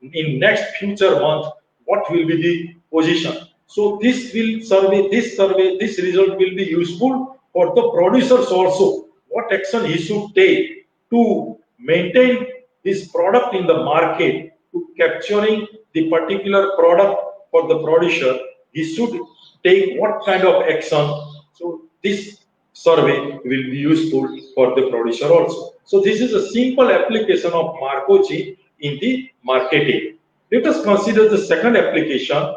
S7: in next future month, what will be the position. So this result will be useful for the producers also. What action he should take to maintain his product in the market, to capturing the particular product for the producer. He should take what kind of action. So this survey will be useful for the producer also. So this is a simple application of Markov chain in the marketing. Let us consider the second application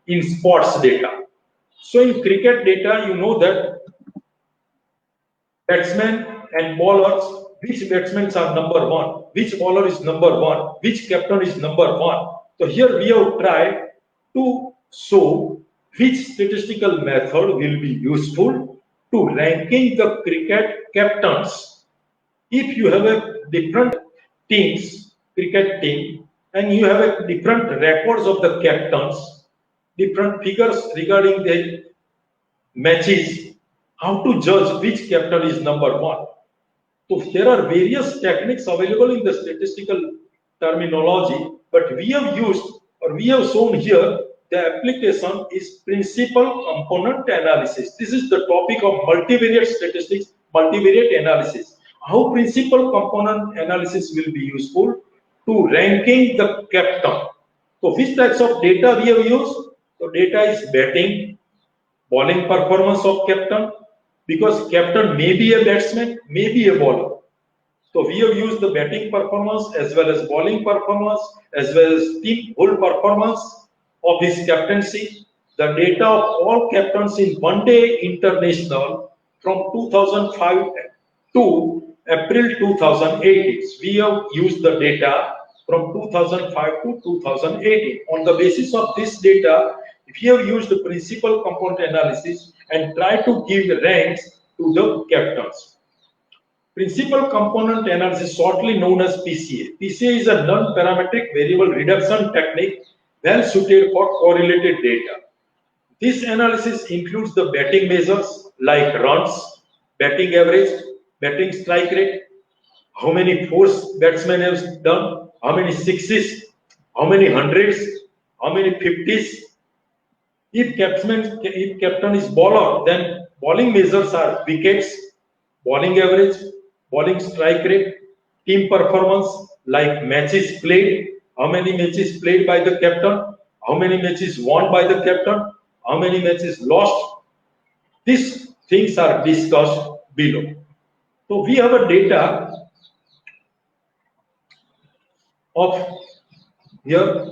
S7: in sports data. So in cricket data, you know that batsmen and bowlers, which batsmen are number 1, which bowler is number 1, which captain is number 1. So here we have tried to show which statistical method will be useful to ranking the cricket captains. If you have a different teams, cricket team, and you have a different records of the captains, different figures regarding the matches, how to judge which captain is number 1. So there are various techniques available in the statistical terminology, but we have used, or we have shown here, the application is principal component analysis. This is the topic of multivariate statistics, multivariate analysis. How principal component analysis will be useful to ranking the captain. So which types of data we have used? So data is batting, bowling performance of captain, because captain may be a batsman, may be a bowler. So we have used the batting performance as well as bowling performance as well as team whole performance of his captaincy. The data of all captains in one day international from 2005 to April 2018. We have used the data from 2005 to 2018. On the basis of this data, we have used the principal component analysis and try to give ranks to the captains. Principal component analysis, shortly known as PCA. PCA is a non-parametric variable reduction technique well suited for correlated data. This analysis includes the batting measures like runs, batting average, batting strike rate, how many fours batsman has done, how many sixes, how many hundreds, how many 50s. If captain is bowler, then bowling measures are wickets, bowling average, bowling strike rate, team performance like matches played, how many matches played by the captain, how many matches won by the captain, how many matches lost. These things are discussed below. So we have a data of here.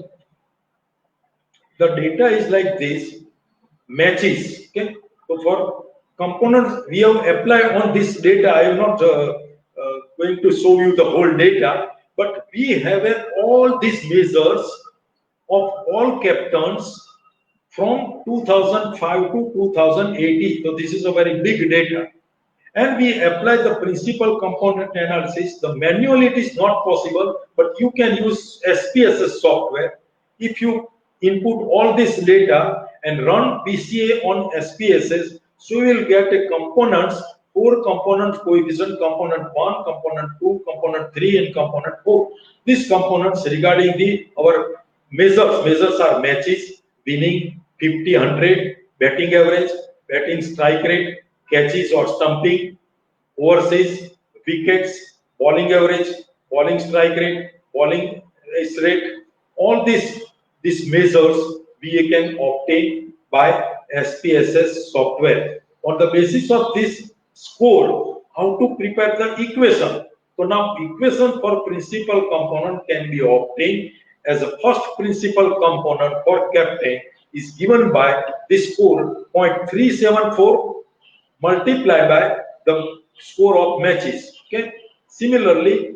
S7: The data is like this, matches. Okay, so for components we have applied on this data. I am not going to show you the whole data, but we have all these measures of all captains from 2005 to 2018. So this is a very big data. And we apply the principal component analysis. The manually it is not possible, but you can use SPSS software. If you input all this data and run PCA on SPSS, so you will get a components, 4 component coefficient, component 1, component 2, component 3, and component 4. These components regarding our measures are matches, winning, 50, 100, batting average, batting strike rate, catches or stumping, overseas, wickets, bowling average, bowling strike rate, bowling ace rate. All these measures we can obtain by SPSS software. On the basis of this score, how to prepare the equation. So now equation for principal component can be obtained as a first principal component for captain is given by this score 0.374 multiplied by the score of matches. Okay. Similarly,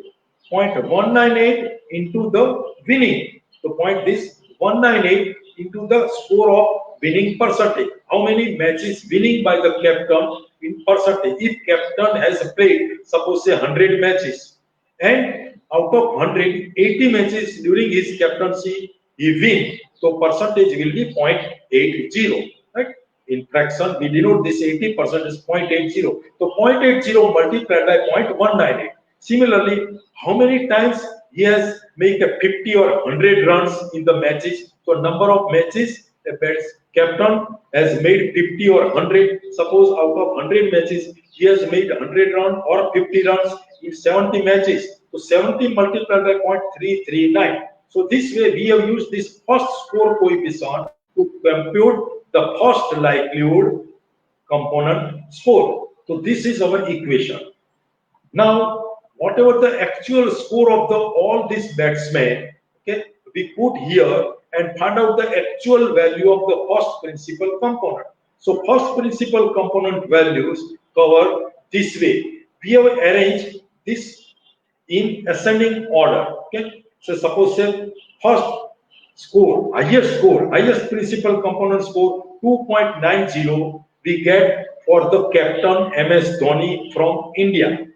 S7: 0.198 into the winning. So point this 198 into the score of winning percentage. How many matches winning by the captain in percentage? If captain has played, suppose say 100 matches, and out of 180 matches during his captaincy, he win. So percentage will be 0.80. Right? In fraction, we denote this 80% as 0.80. So 0.80 multiplied by 0.198. Similarly, how many times he has made a 50 or 100 runs in the matches? So number of matches a captain has made 50 or 100. Suppose out of 100 matches, he has made 100 runs or 50 runs in 70 matches. So 70 multiplied by 0.339. So this way we have used this first score coefficient to compute the first likelihood component score. So this is our equation. Now, whatever the actual score of all these batsmen, okay, we put here and find out the actual value of the first principal component. So first principal component values cover this way. We have arranged this in ascending order. Okay. So suppose say first score, highest principal component score 2.90 we get for the captain MS Dhoni from India.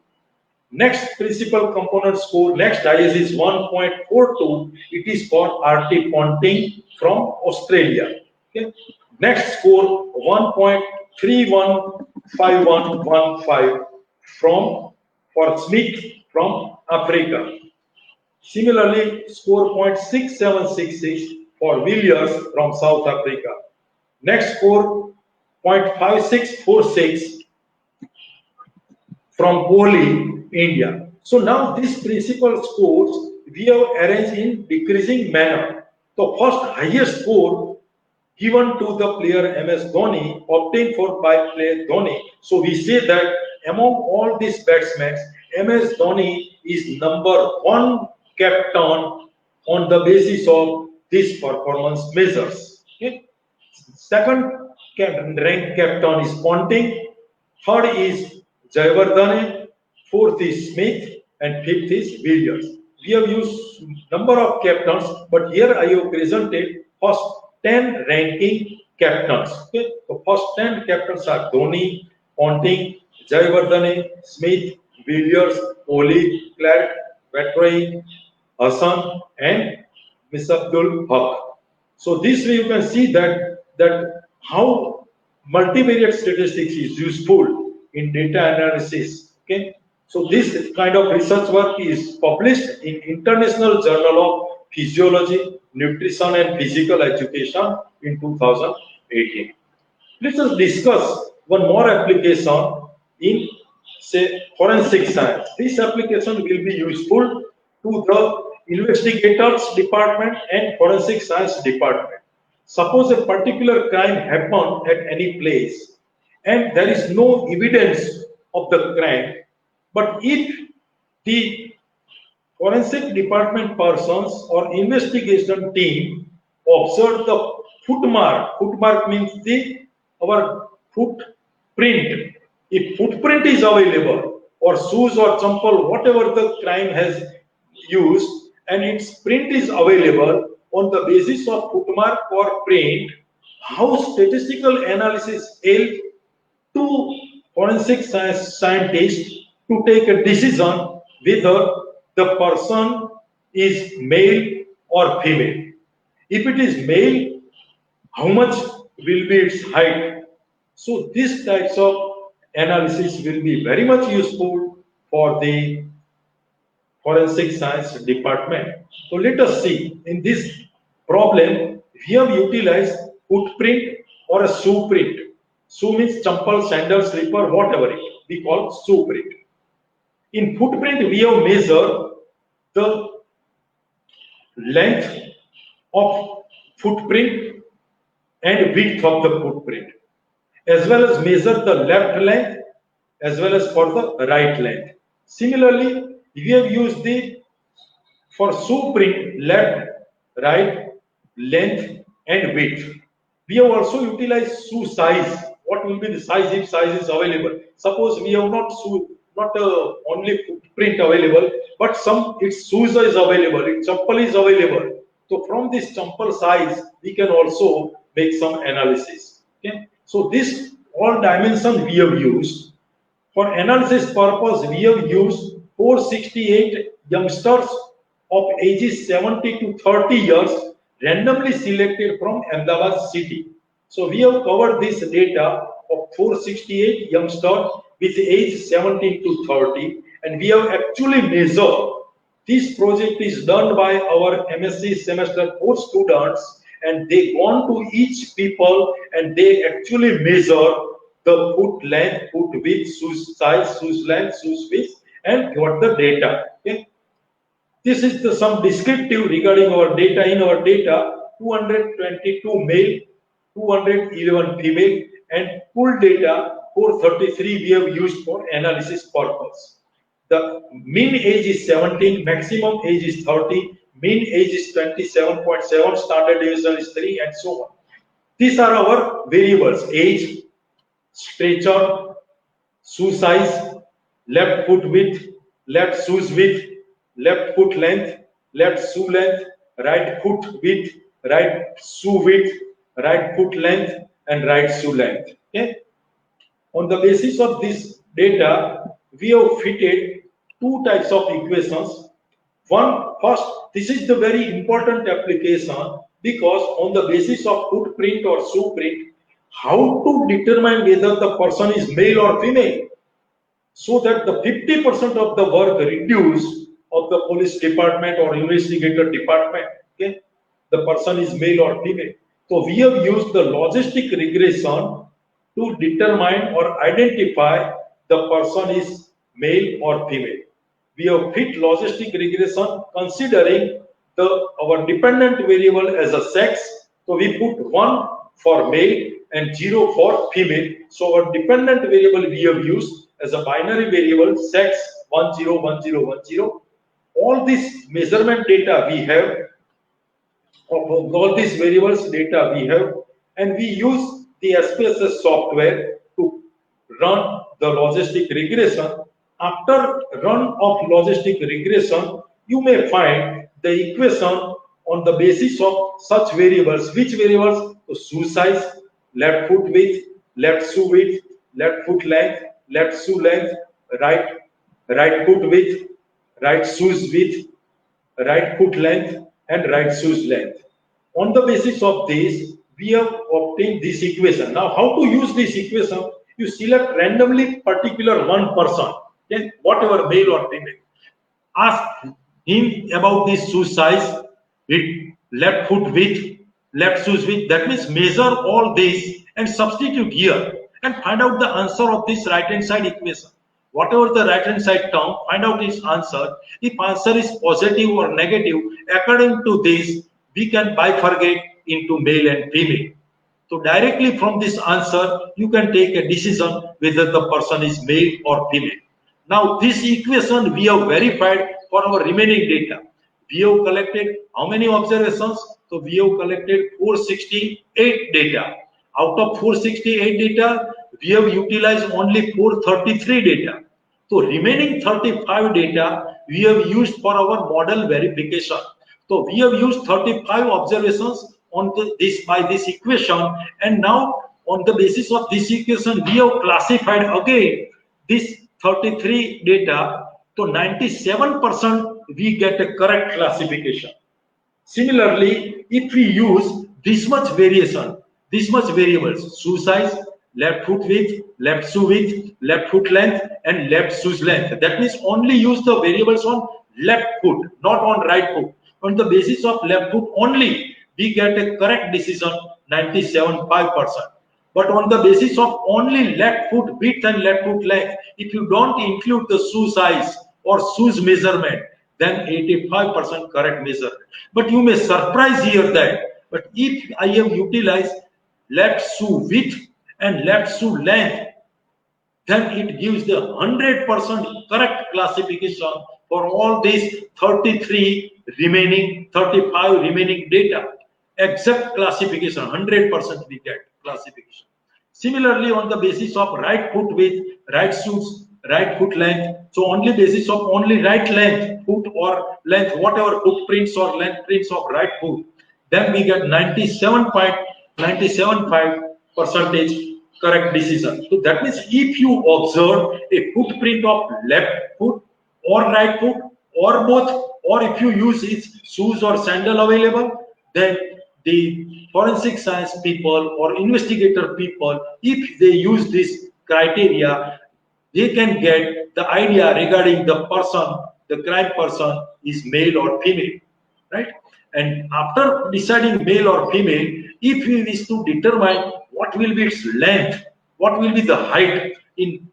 S7: Next principal component score, next highest is 1.42. It is for RT Ponting from Australia. Okay. Next score 1.315115 for Smith from Africa. Similarly, score 0.6766 for Villiers from South Africa. Next score 0.5646 from Kohli, India. So now these principal scores we have arranged in decreasing manner. The first highest score given to the player MS Dhoni, obtained for by player Dhoni. So we say that among all these batsmen, MS Dhoni is #1 captain on the basis of these performance measures. Okay? Second ranked captain is Ponting, third is Jayawardene, fourth is Smith, and fifth is Villiers. We have used number of captains, but here I have presented first 10 ranking captains. Okay? The first 10 captains are Dhoni, Ponting, Jayawardene, Smith, Villiers, Kohli, Clark, Batrain, Hassan, and Misabdul Haq. So this way you can see that how multivariate statistics is useful in data analysis. Okay, so this kind of research work is published in International Journal of Physiology, Nutrition and Physical Education in 2018. Let us discuss one more application in, say, forensic science. This application will be useful to the investigators department and forensic science department. Suppose a particular crime happened at any place and there is no evidence of the crime, but if the forensic department persons or investigation team observe the footmark means our footprint. If footprint is available, or shoes or champal, whatever the crime has used, and its print is available, on the basis of footmark or print, how statistical analysis help to forensic scientists to take a decision whether the person is male or female. If it is male, how much will be its height? So these types of analysis will be very much useful for the forensic science department. So let us see, in this problem we have utilized footprint or a shoe print. Shoe means champal, sandal, slipper, whatever it we call shoe print. In footprint we have measured the length of footprint and width of the footprint, as well as measure the left length as well as for the right length. Similarly, we have used for shoe print left, right, length and width. We have also utilized shoe size. What will be the size if size is available? Suppose we have not only footprint available, but its shoes is available, its chappal is available. So from this chappal size, we can also make some analysis. Okay? So this all dimensions we have used. For analysis purpose, we have used 468 youngsters of ages 70 to 30 years randomly selected from Ahmedabad city. So we have covered this data of 468 youngsters with age 17 to 30, and we have actually measured. This project is done by our MSc semester 4 students, and they gone to each people and they actually measure the foot length, foot width, shoes size, shoes length, shoes width, and got the data. Okay? This is some descriptive regarding our data. In our data, 222 male, 211 female, and full data 433 we have used for analysis purpose. The mean age is 17, maximum age is 30, mean age is 27.7, standard deviation is 3, and so on. These are our variables: age, stature, shoe size, left foot width, left shoes width, left foot length, left shoe length, right foot width, right shoe width, right foot length, and right shoe length. Okay? On the basis of this data, we have fitted two types of equations. First, this is the very important application, because on the basis of footprint or shoe print, how to determine whether the person is male or female, so that the 50% of the work reduced of the police department or investigator department. Okay? the person is male or female. So we have used the logistic regression to determine or identify the person is male or female. We have fit logistic regression considering our dependent variable as a sex. So we put 1 for male and 0 for female. So our dependent variable we have used as a binary variable sex 101010. All this measurement data we have, of all these variables data we have, and we use the SPSS software to run the logistic regression. After run of logistic regression, you may find the equation on the basis of such variables. Which variables? So shoe size, left foot width, left shoe width, left foot length, left shoe length, right foot width, right shoes width, right foot length, and right shoes length. On the basis of this, we have obtained this equation. Now, how to use this equation? You select randomly particular one person, then whatever male or female. Ask him about this shoe size, left foot width, left shoes width. That means measure all this and substitute here and find out the answer of this right hand side equation. Whatever the right hand side term, find out its answer. If answer is positive or negative, according to this, we can bifurcate into male and female. So directly from this answer, you can take a decision whether the person is male or female. Now this equation we have verified for our remaining data. We have collected how many observations? So we have collected 468 data. Out of 468 data, we have utilized only 433 data. So remaining 35 data we have used for our model verification. So we have used 35 observations on this equation, and now on the basis of this equation we have classified again this 33 data. So 97% we get a correct classification. Similarly, if we use this much variation, this much variables, shoe size, left foot width, left shoe width, left foot length, and left shoes length. That means only use the variables on left foot, not on right foot. On the basis of left foot only, we get a correct decision 97.5%. But on the basis of only left foot width and left foot length, if you don't include the shoe size or shoes measurement, then 85% correct measurement. But you may surprise here that, but if I have utilized left shoe width and left shoe length, then it gives the 100% correct classification for all these 35 remaining data. Exact classification, 100% we get classification. Similarly, on the basis of right foot width, right shoes, right foot length, so only basis of only right length, foot or length, whatever footprints or length prints of right foot, then we get 97.5% correct decision. So that means if you observe a footprint of left foot or right foot or both, or if you use its shoes or sandal available, then the forensic science people or investigator people, if they use this criteria, they can get the idea regarding the person, the crime person is male or female, right? And after deciding male or female, if we wish to determine what will be its length, what will be the height, in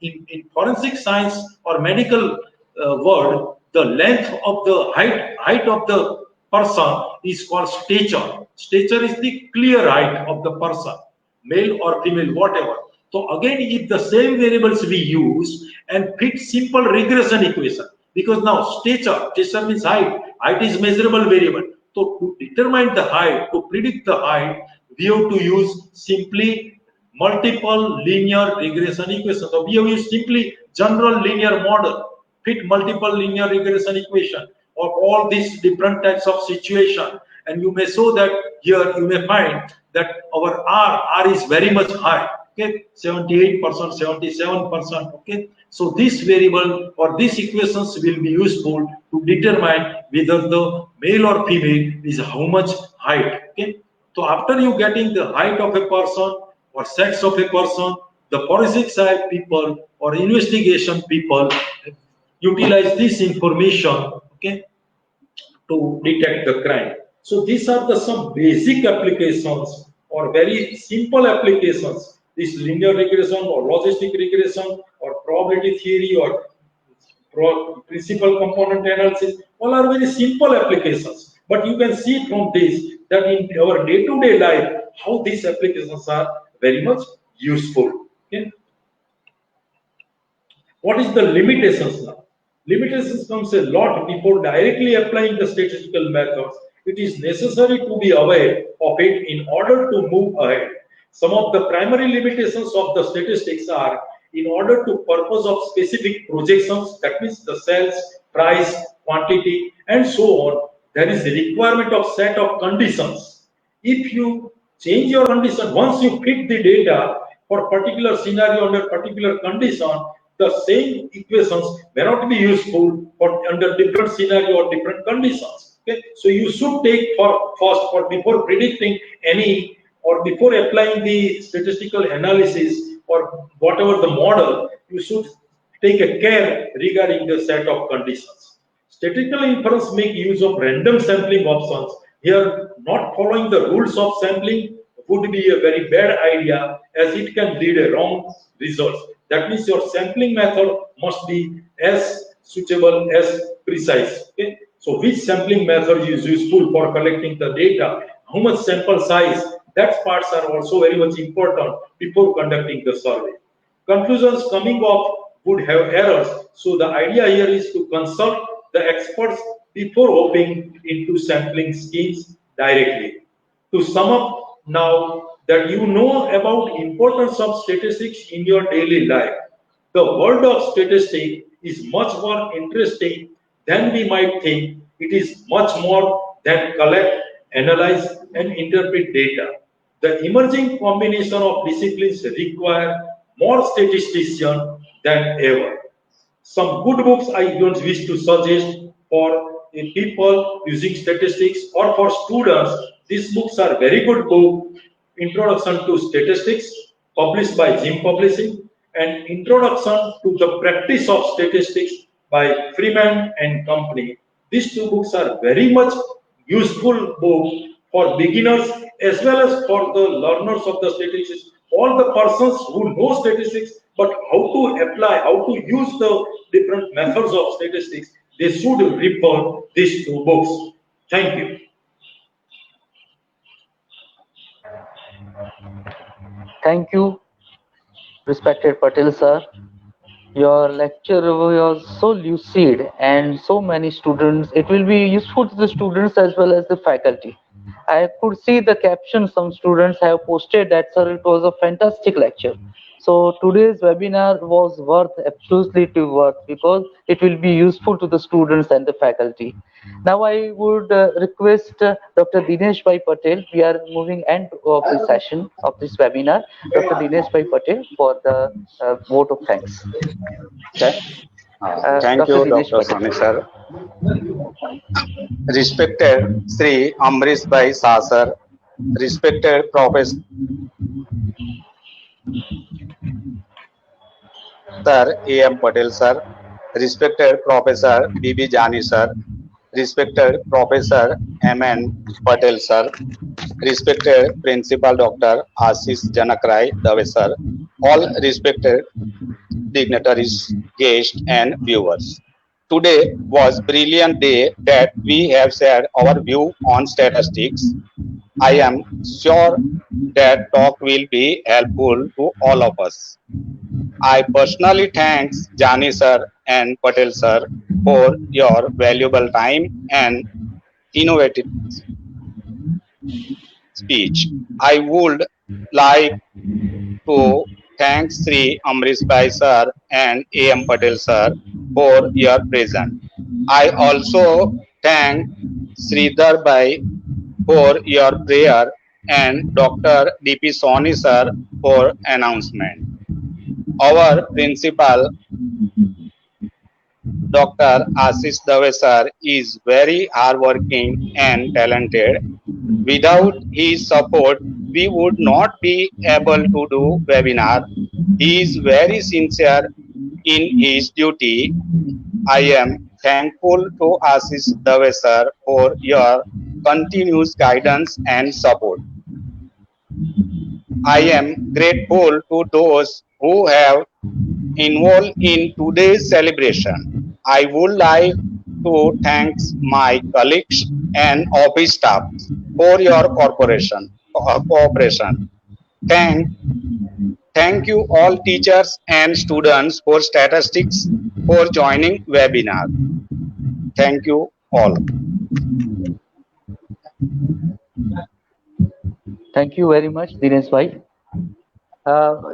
S7: forensic science or medical world, the length of the height of the person is called stature. Stature is the clear height of the person, male or female, whatever. So again, if the same variables we use and fit simple regression equation, because now stature means height is measurable variable. So to determine the height, to predict the height, we have to use simply multiple linear regression equation. So we have used simply general linear model, fit multiple linear regression equation of all these different types of situation. And you may show that here you may find that our R is very much high. Okay, 78%, 77%. Okay, so this variable or these equations will be useful to determine whether the male or female is how much height. Okay, so after you getting the height of a person or sex of a person, the forensic science people or investigation people utilize this information, okay, to detect the crime. So these are the some basic applications or very simple applications. This linear regression or logistic regression or probability theory or principal component analysis, all are very simple applications. But you can see from this that in our day-to-day life, how these applications are very much useful. Okay? What is the limitations now? Limitations comes a lot before directly applying the statistical methods. It is necessary to be aware of it in order to move ahead. Some of the primary limitations of the statistics are in order to purpose of specific projections, that means the sales, price, quantity, and so on, there is a requirement of set of conditions. If you change your condition, once you fit the data for particular scenario under particular condition, the same equations may not be useful for under different scenario or different conditions. Okay, so you should take for before predicting any or before applying the statistical analysis or whatever the model, you should take a care regarding the set of conditions. Statistical inference make use of random sampling options. Here, not following the rules of sampling would be a very bad idea, as it can lead a wrong results. That means your sampling method must be as suitable as precise. Okay? So which sampling method is useful for collecting the data, how much sample size, that parts are also very much important before conducting the survey. Conclusions coming up would have errors. So the idea here is to consult the experts before hopping into sampling schemes directly. To sum up now that you know about importance of statistics in your daily life, the world of statistics is much more interesting than we might think. It is much more than collect, analyze, and interpret data. The emerging combination of disciplines require more statisticians than ever. Some good books I don't wish to suggest for people using statistics or for students. These books are very good book. Introduction to Statistics, published by Jim Publishing, and Introduction to the Practice of Statistics by Freeman and Company. These two books are very much useful books for beginners as well as for the learners of the statistics, all the persons who know statistics, but how to apply, how to use the different methods of statistics, they should refer these two books. Thank you.
S2: Thank you, respected Patel sir. Your lecture was so lucid and so many students. It will be useful to the students as well as the faculty. I could see the caption some students have posted that, sir, it was a fantastic lecture. So today's webinar was absolutely worth, because it will be useful to the students and the faculty. Now I would request Dr. Dinesh Bhai Patel. We are moving end of the session of this webinar. Dr. Dinesh Bhai Patel for the vote of thanks.
S8: Okay. Thank you, Dr. Soni sir. Respected Sri Amrish Bhai Shah sir, respected Professor A.M. Patel sir, respected Professor B.B. Jani sir, respected Professor M.N. Patel sir, respected Principal Dr. Ashish Janakrai Dave sir, all respected dignitaries, guests and viewers. Today was brilliant day that we have shared our view on statistics. I am sure that talk will be helpful to all of us. I personally thanks Jani sir and Patel sir for your valuable time and innovative speech. I would like to thank Sri Amrish Bhai sir and A.M. Patel sir for your presence. I also thank Sridhar Bhai for your prayer and Dr. D.P. Soni sir for announcement. Our principal, Dr. Ashish Dave sir, is very hardworking and talented. Without his support, we would not be able to do webinar. He is very sincere in his duty. I am thankful to Ashish Dave sir for your continuous guidance and support. I am grateful to those who have involved in today's celebration. I would like to thank my colleagues and office staff for your cooperation. Thank you all teachers and students for statistics for joining webinar. Thank you all.
S2: Thank you very much, Dinesh bhai.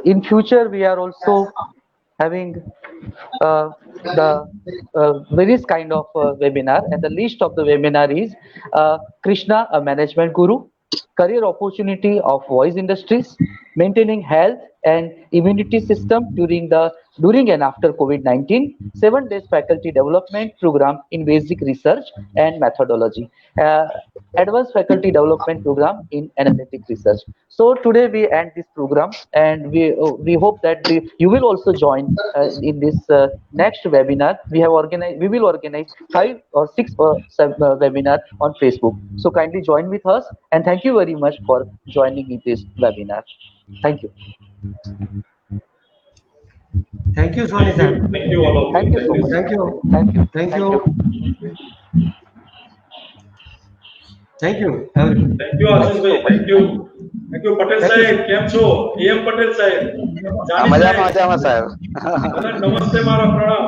S2: In future, we are also having the various kind of webinar, and the list of the webinar is Krishna, a management guru, career opportunity of voice industries, maintaining health and immunity system during and after COVID-19, 7 days faculty development program in basic research and methodology, advanced faculty development program in analytic research. So today we end this program, and we hope that you will also join in this next webinar. We will organize 5 or 6 webinar on Facebook. So kindly join with us, and thank you very much for joining in this webinar. Thank you.
S3: Thank you, Soni sir.
S7: Thank you all of you.
S2: Thank you so much.
S3: Thank you.
S2: Thank you.
S3: Thank you. Thank you. everyone.
S7: Thank you, Ashish bhai. Thank you. Thank you, Patel sahib. કેમ છો? AM Patel સાહેબ.
S8: મજામાં સાહેબ.
S7: બધા નમસ્તે, મારા પ્રણામ.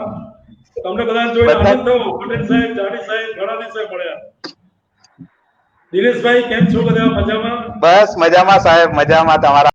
S7: તમને બધાને જોઈને આનંદ થયો. પટેલ સાહેબ, જાની સાહેબ, ઘણા દિવસે મળ્યા. દિનેશભાઈ કેમ છો? બધા મજામાં?
S8: બસ મજામાં સાહેબ, મજામાં. તમારા